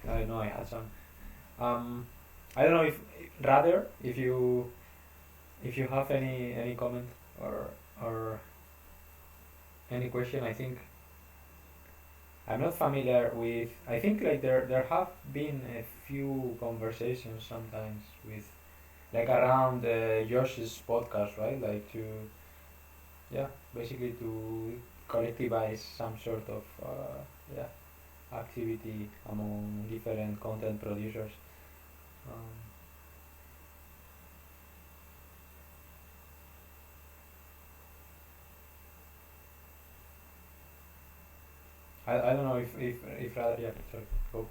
I know I had some. Um, I don't know if rather if you have any comment or any question. I think I'm not familiar with. I think like there have been a few conversations sometimes with like around Josh's podcast, right? Like to yeah, basically to collectivize some sort of yeah activity among different content producers. Um, I don't know if rather yeah sorry go.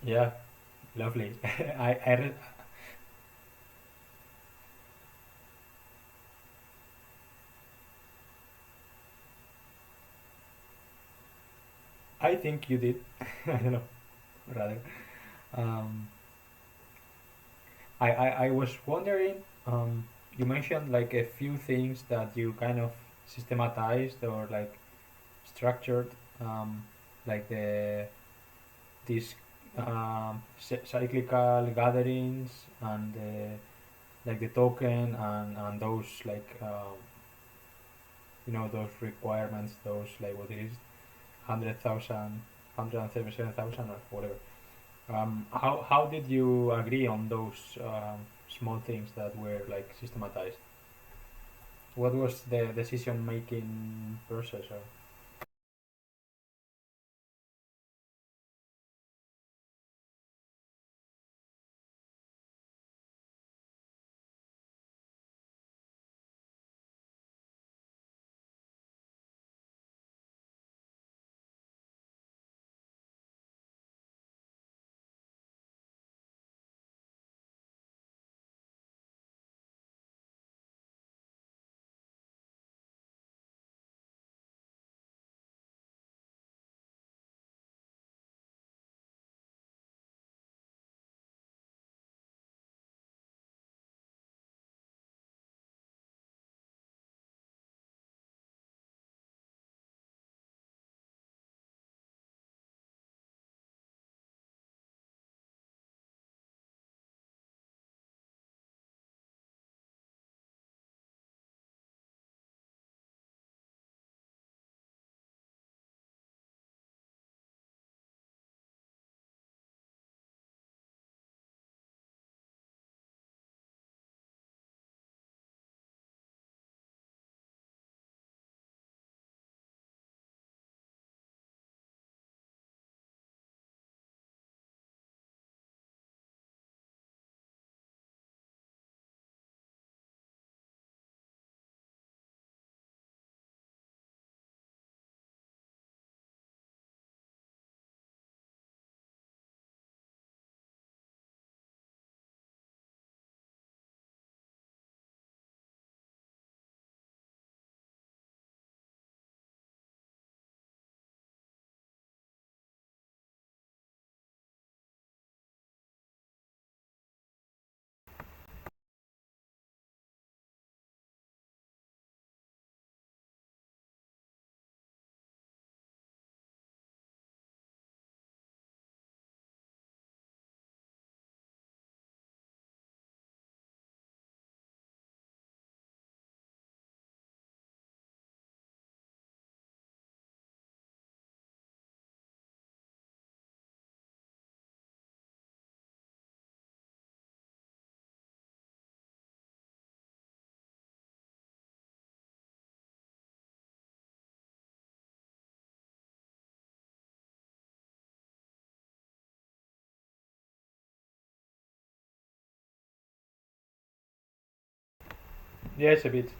Yeah, lovely. I think you did. I don't know, rather. Um, I was wondering, you mentioned like a few things that you kind of systematized or like structured, um, like these cyclical gatherings and like the token and those like those requirements, those like what it is, 100,000, 177,000 or whatever. How did you agree on those small things that were like systematized? What was the decision making process? Or? Yes, a bit.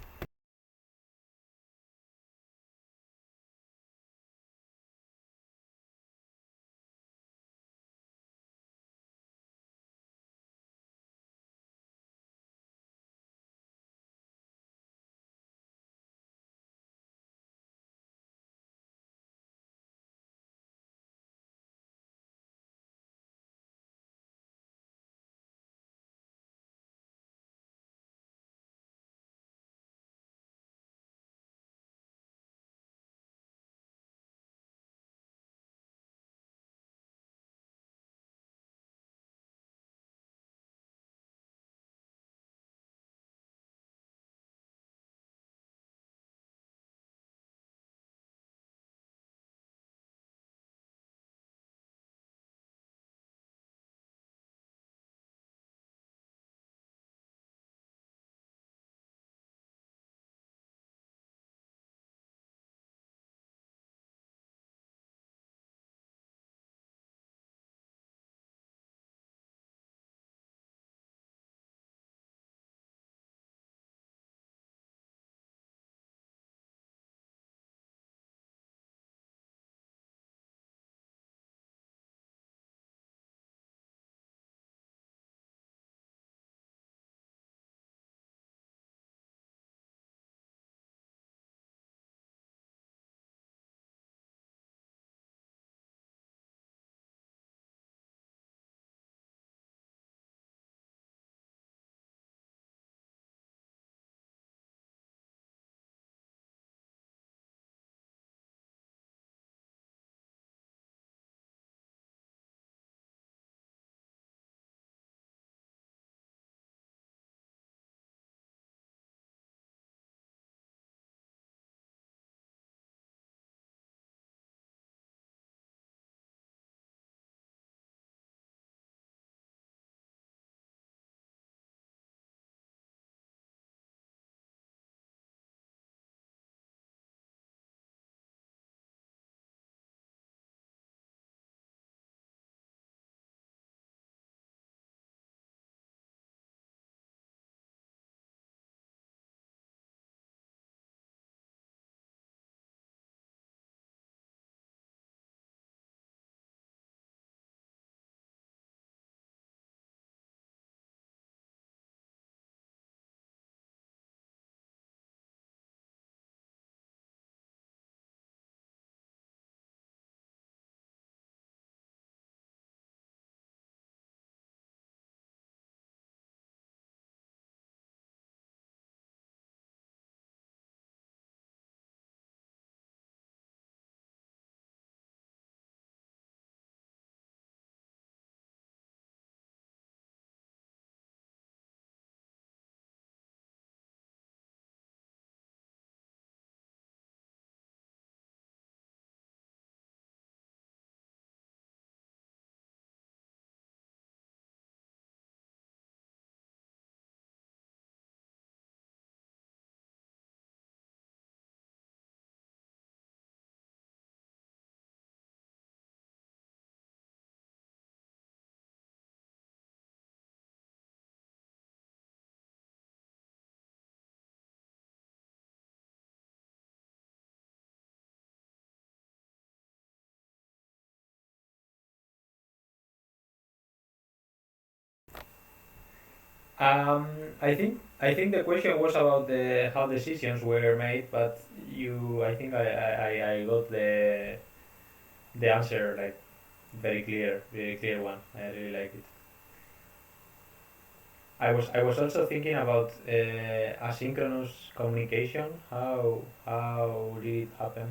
Um, I think the question was about the how decisions were made, but I think I got the answer like very clear one. I really like it. I was also thinking about asynchronous communication. How did it happen?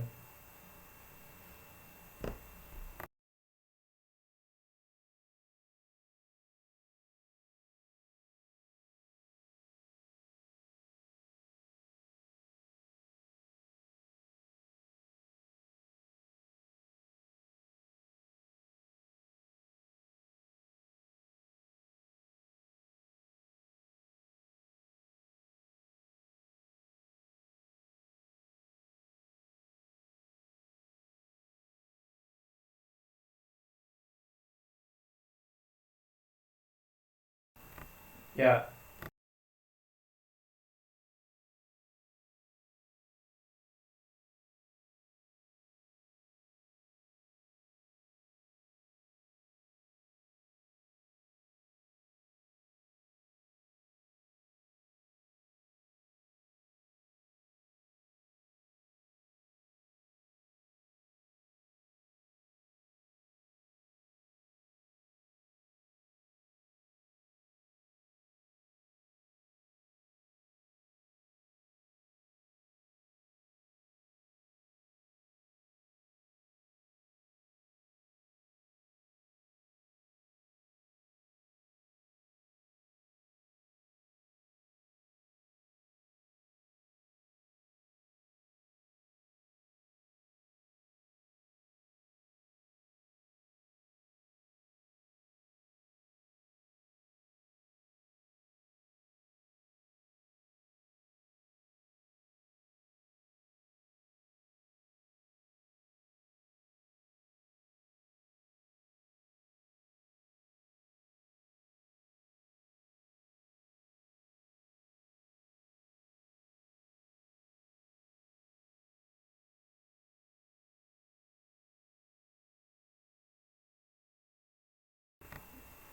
Yeah,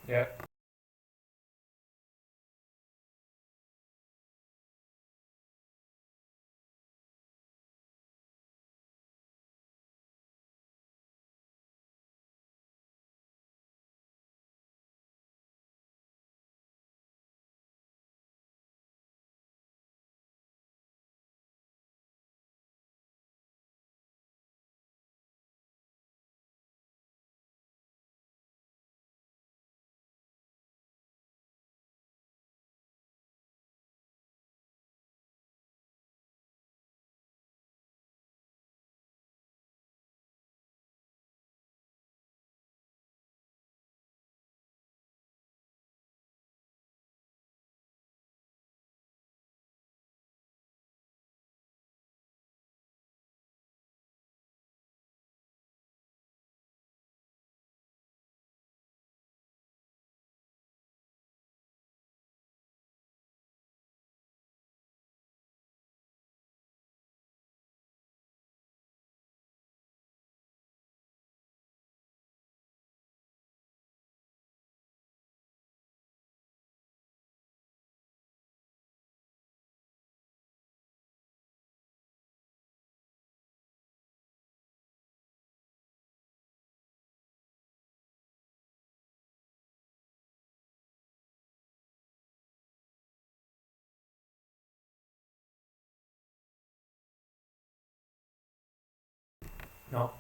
yeah, no,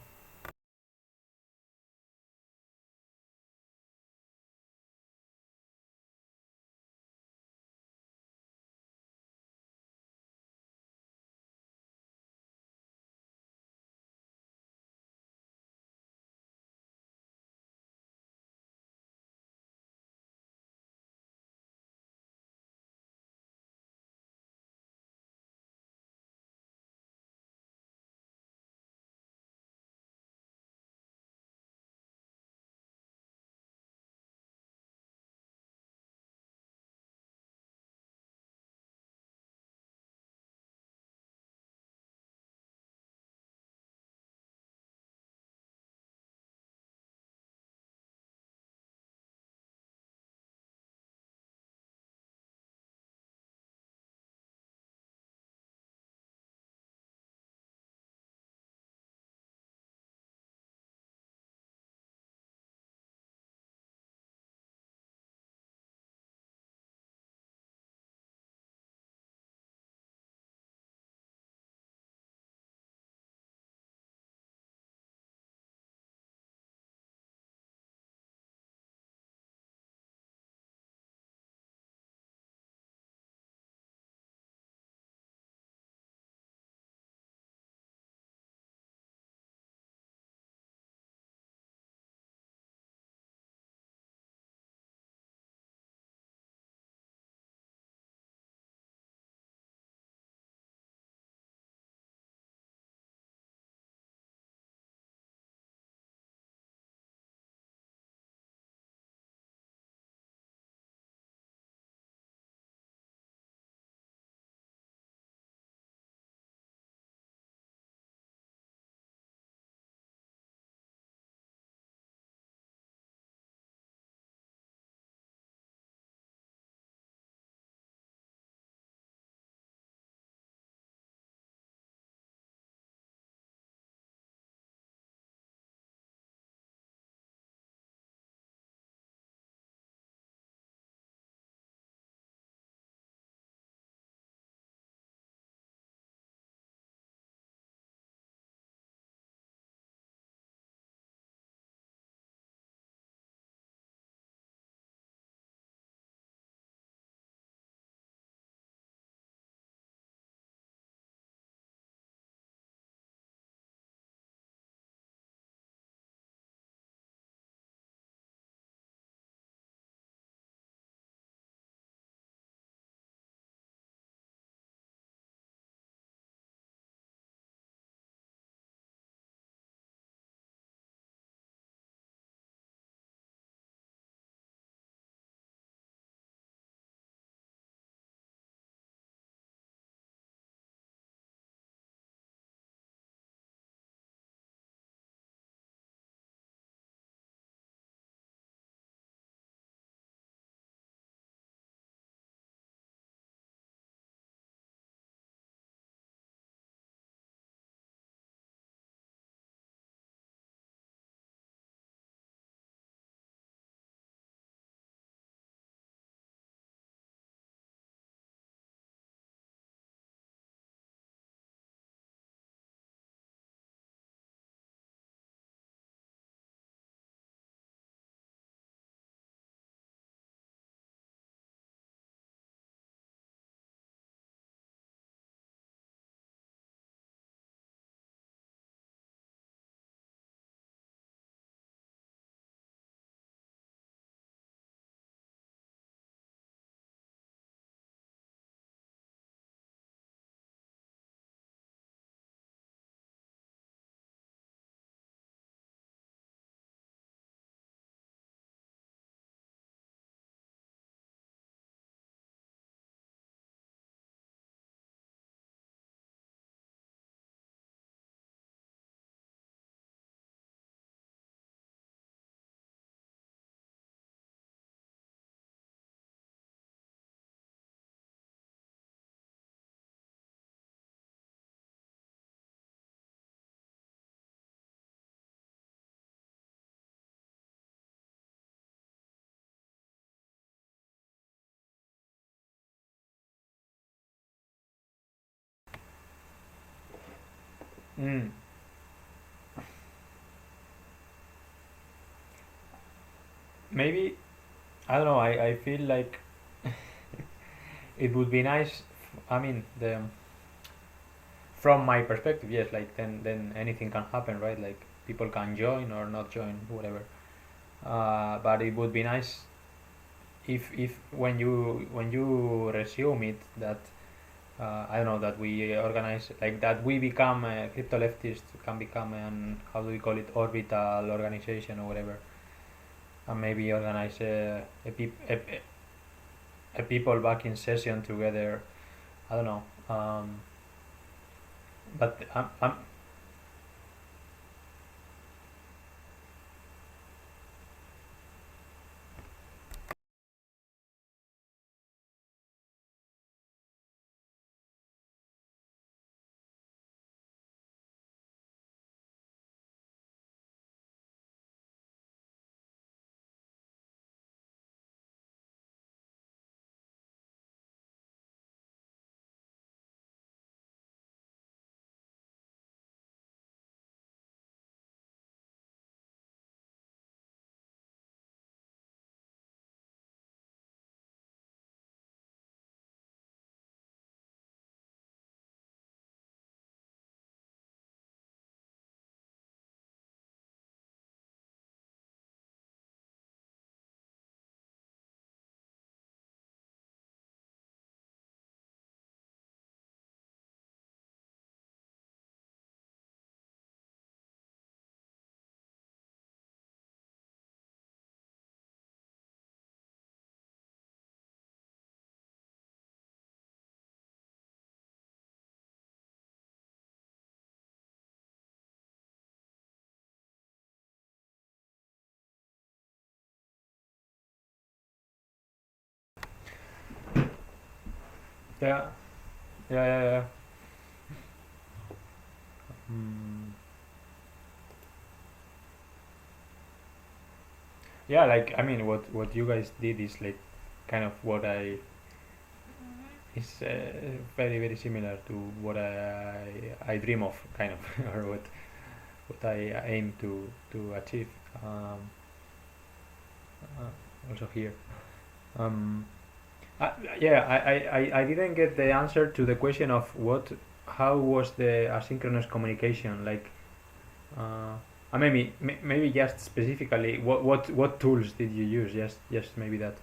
Mm. Maybe I don't know. I feel like it would be nice. I mean, the from my perspective, yes. Like then anything can happen, right? Like people can join or not join, whatever. But it would be nice if when you resume it that I don't know that we organize like that we become crypto leftists can become an how do we call it orbital organization or whatever, and maybe organize a people back in session together. I don't know. But yeah, yeah, yeah, yeah. Mm. Yeah, like I mean, what you guys did is like kind of what I is very similar to what I dream of, kind of, or what I aim to achieve. Also here. Um, yeah, I didn't get the answer to the question of how was the asynchronous communication like. Maybe just specifically what tools did you use? Just maybe that.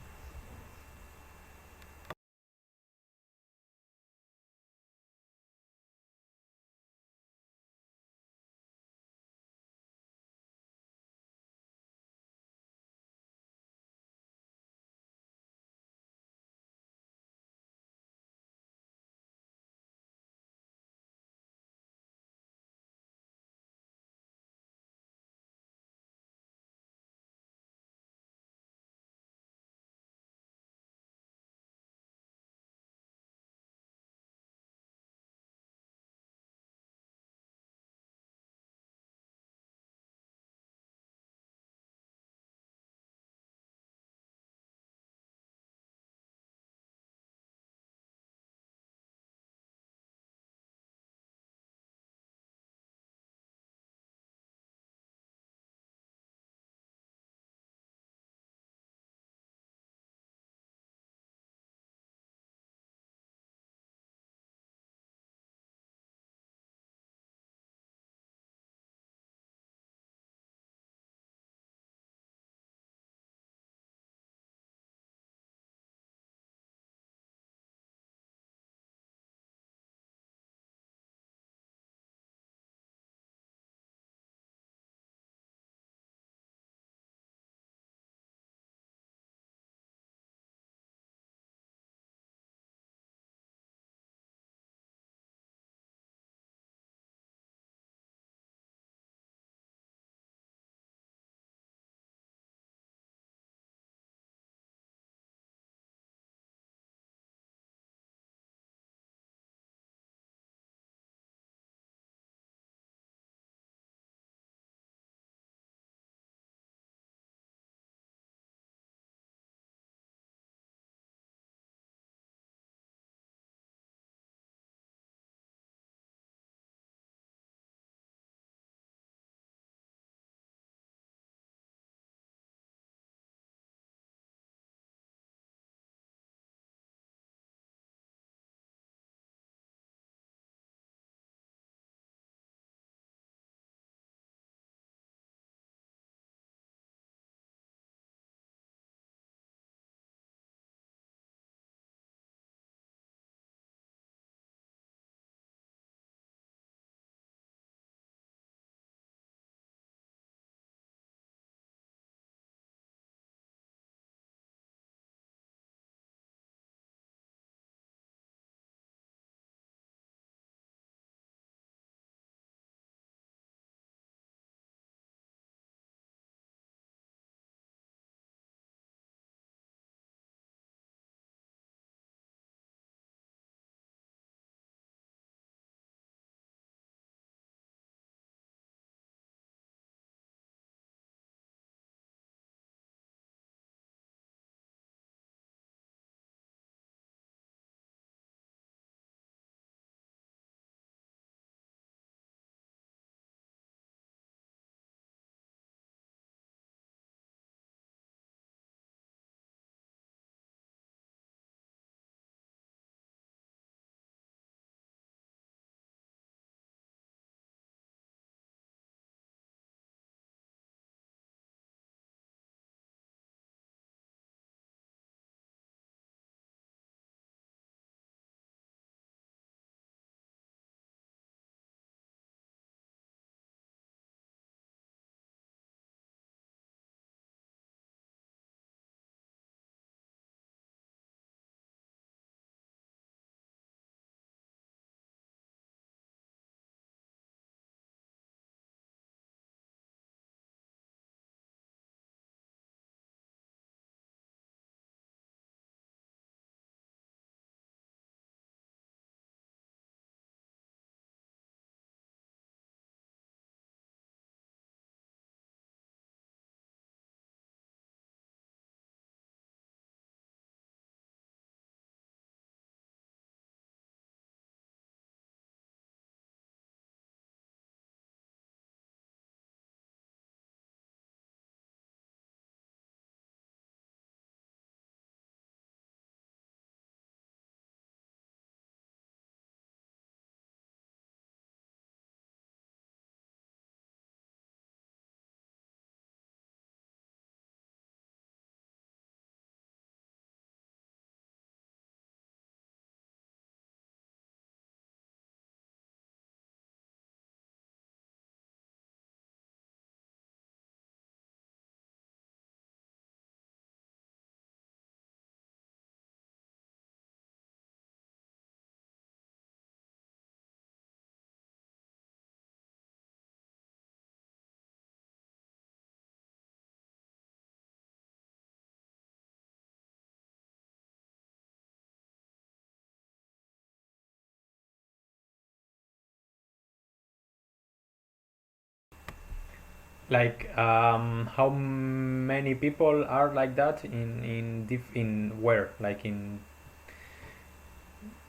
Like how many people are like that in where, like in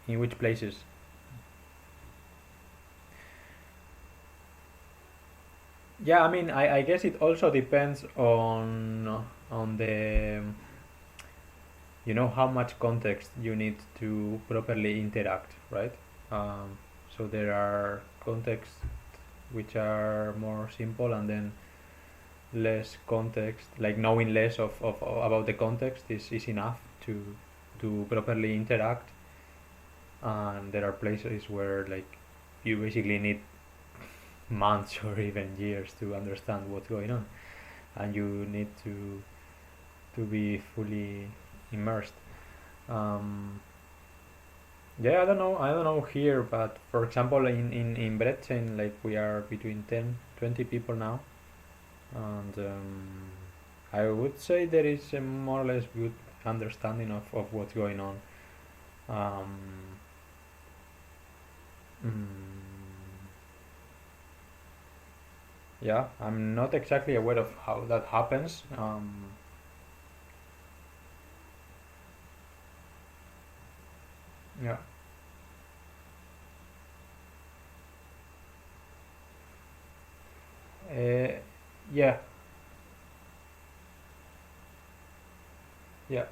which places? Yeah, I mean, I guess it also depends on the how much context you need to properly interact, right? So there are contexts which are more simple, and then less context, like knowing less of about the context is enough to properly interact. And there are places where like you basically need months or even years to understand what's going on, and you need to be fully immersed. um, yeah, I don't know here, but for example in Bretzen, like we are between 10-20 people now, and I would say there is a more or less good understanding of what's going on. um, mm, yeah, I'm not exactly aware of how that happens. Yeah. uh, yeah, yeah.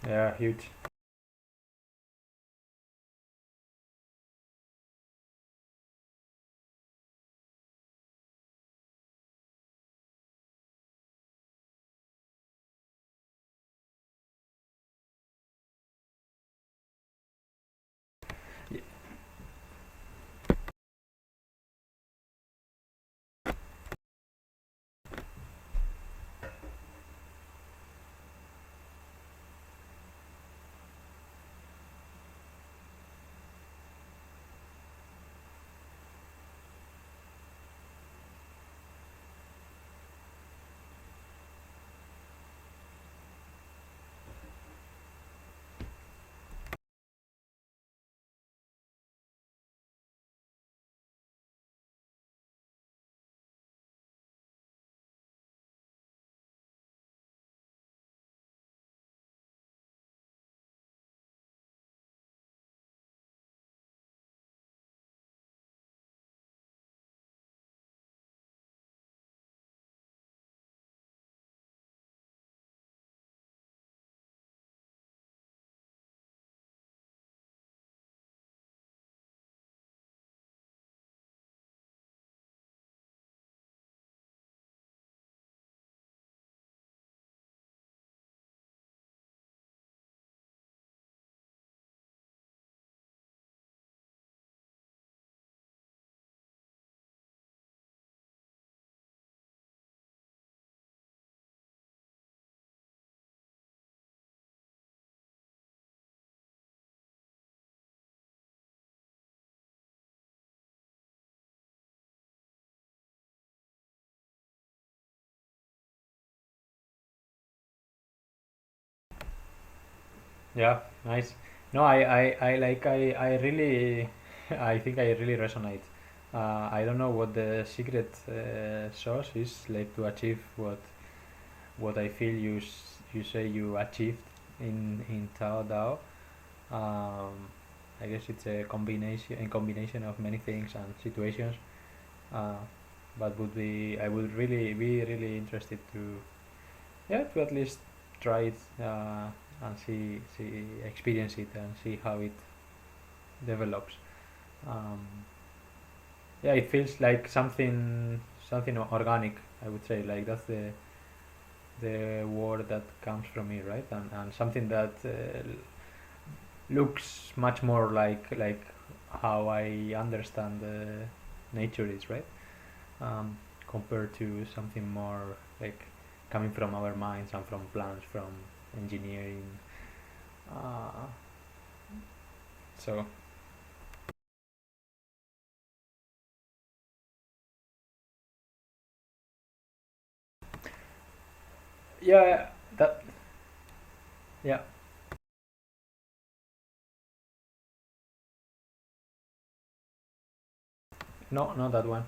Yeah, huge. Yeah, nice. No, I really, I think I really resonate. I don't know what the secret sauce is like to achieve what I feel you say you achieved in taoDAO. Um, I guess it's a combination of many things and situations. Uh, but would be I would really be really interested to at least try it, and see experience it and see how it develops. Um, yeah, it feels like something organic. I would say like that's the word that comes from me, right? And something that looks much more like how I understand nature is, right? Compared to something more like coming from our minds and from plants, from engineering. Uh, so yeah, that yeah. No, not that one.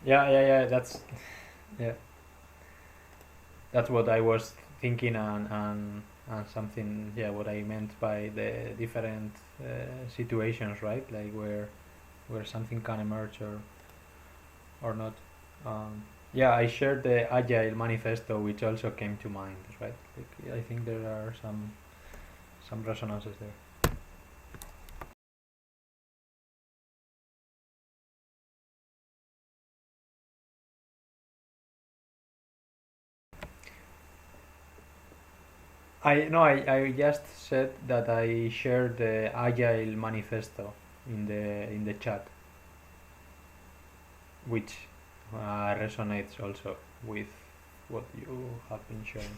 Yeah. Yeah, that's what I was thinking, and something, yeah, what I meant by the different situations, right? Like where something can emerge or not. Yeah, I shared the Agile manifesto, which also came to mind, right? Like, I think there are some resonances there. I just said that I shared the Agile manifesto in the chat, which resonates also with what you have been sharing.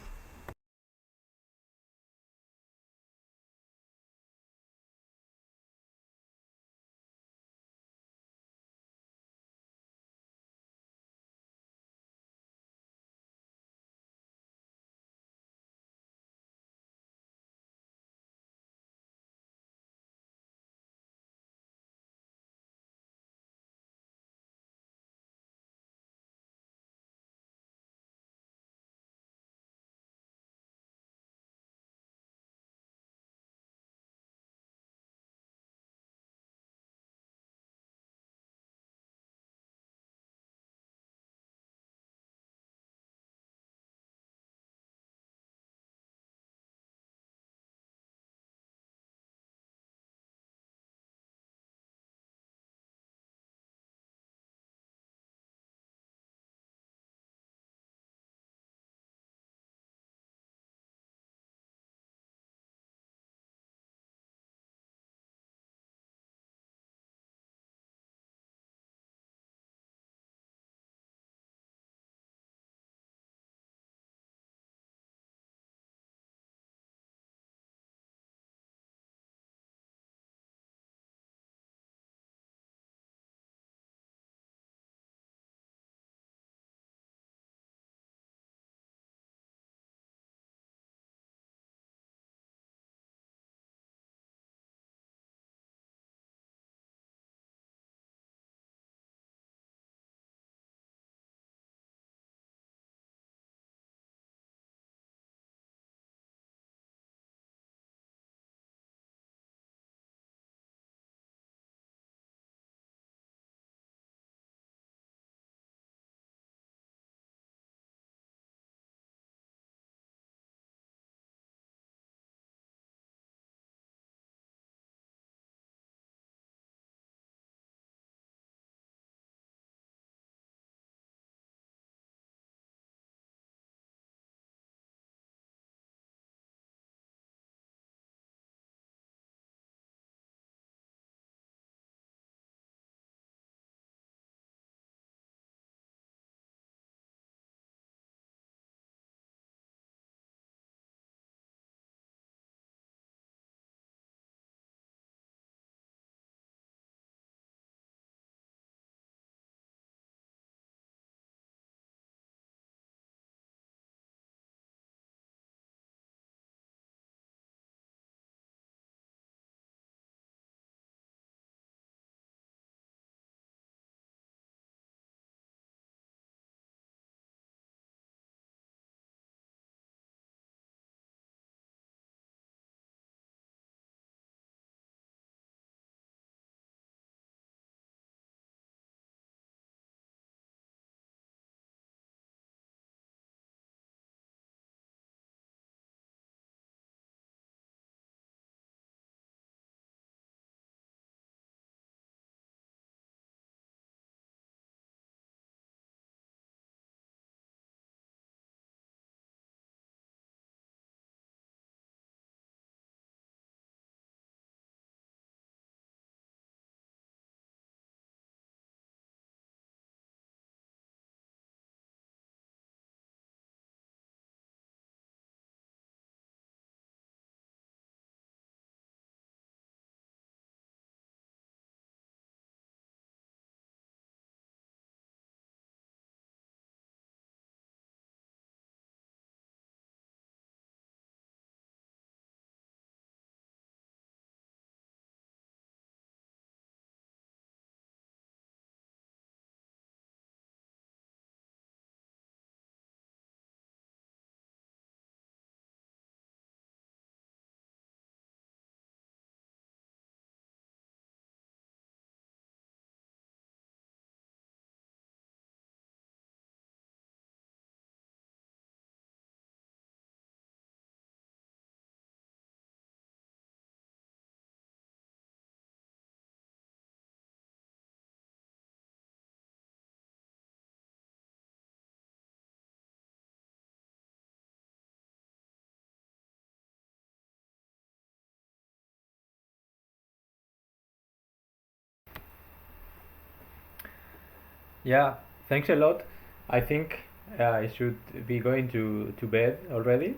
Yeah, thanks a lot. I think I should be going to bed already.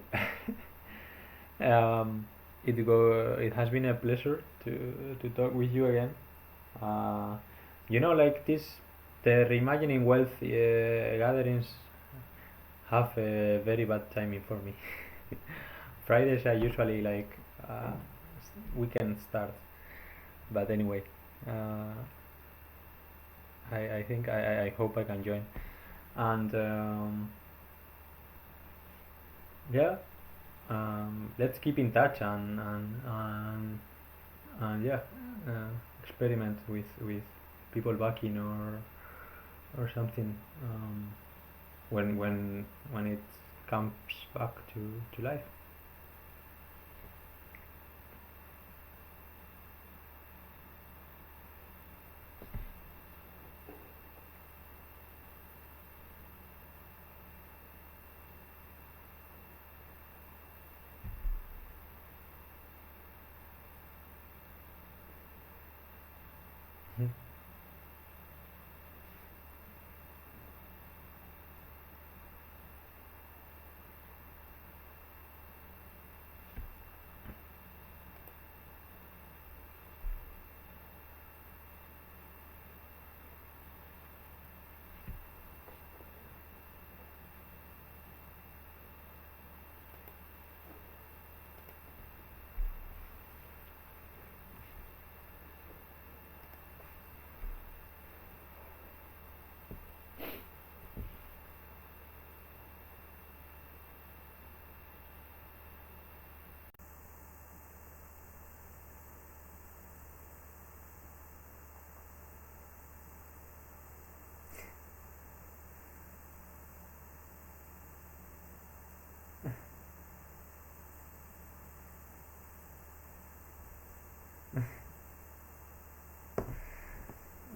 um, it has been a pleasure to talk with you again. Uh, like this, the reimagining wealth gatherings have a very bad timing for me. Fridays are usually like weekend start, but anyway, uh, I think I hope I can join. And yeah, let's keep in touch and yeah, experiment with people backing or something when it comes back to life.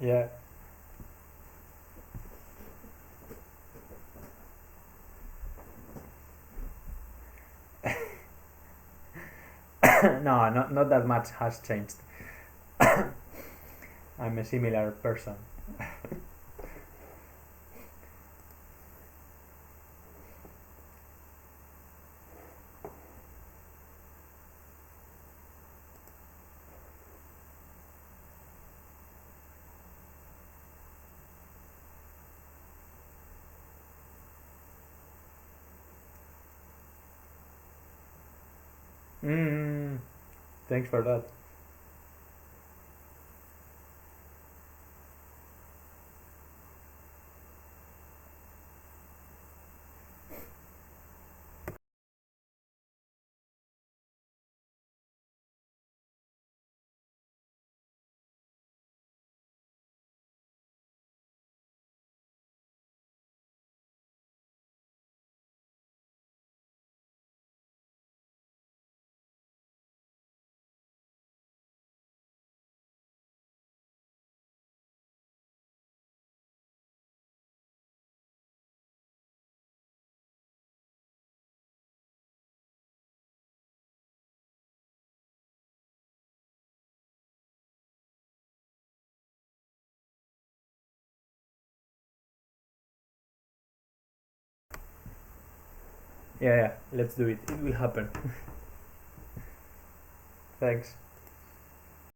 Yeah. No, not that much has changed. I'm a similar person. Mm, thanks for that. Yeah, yeah, let's do it. It will happen. Thanks.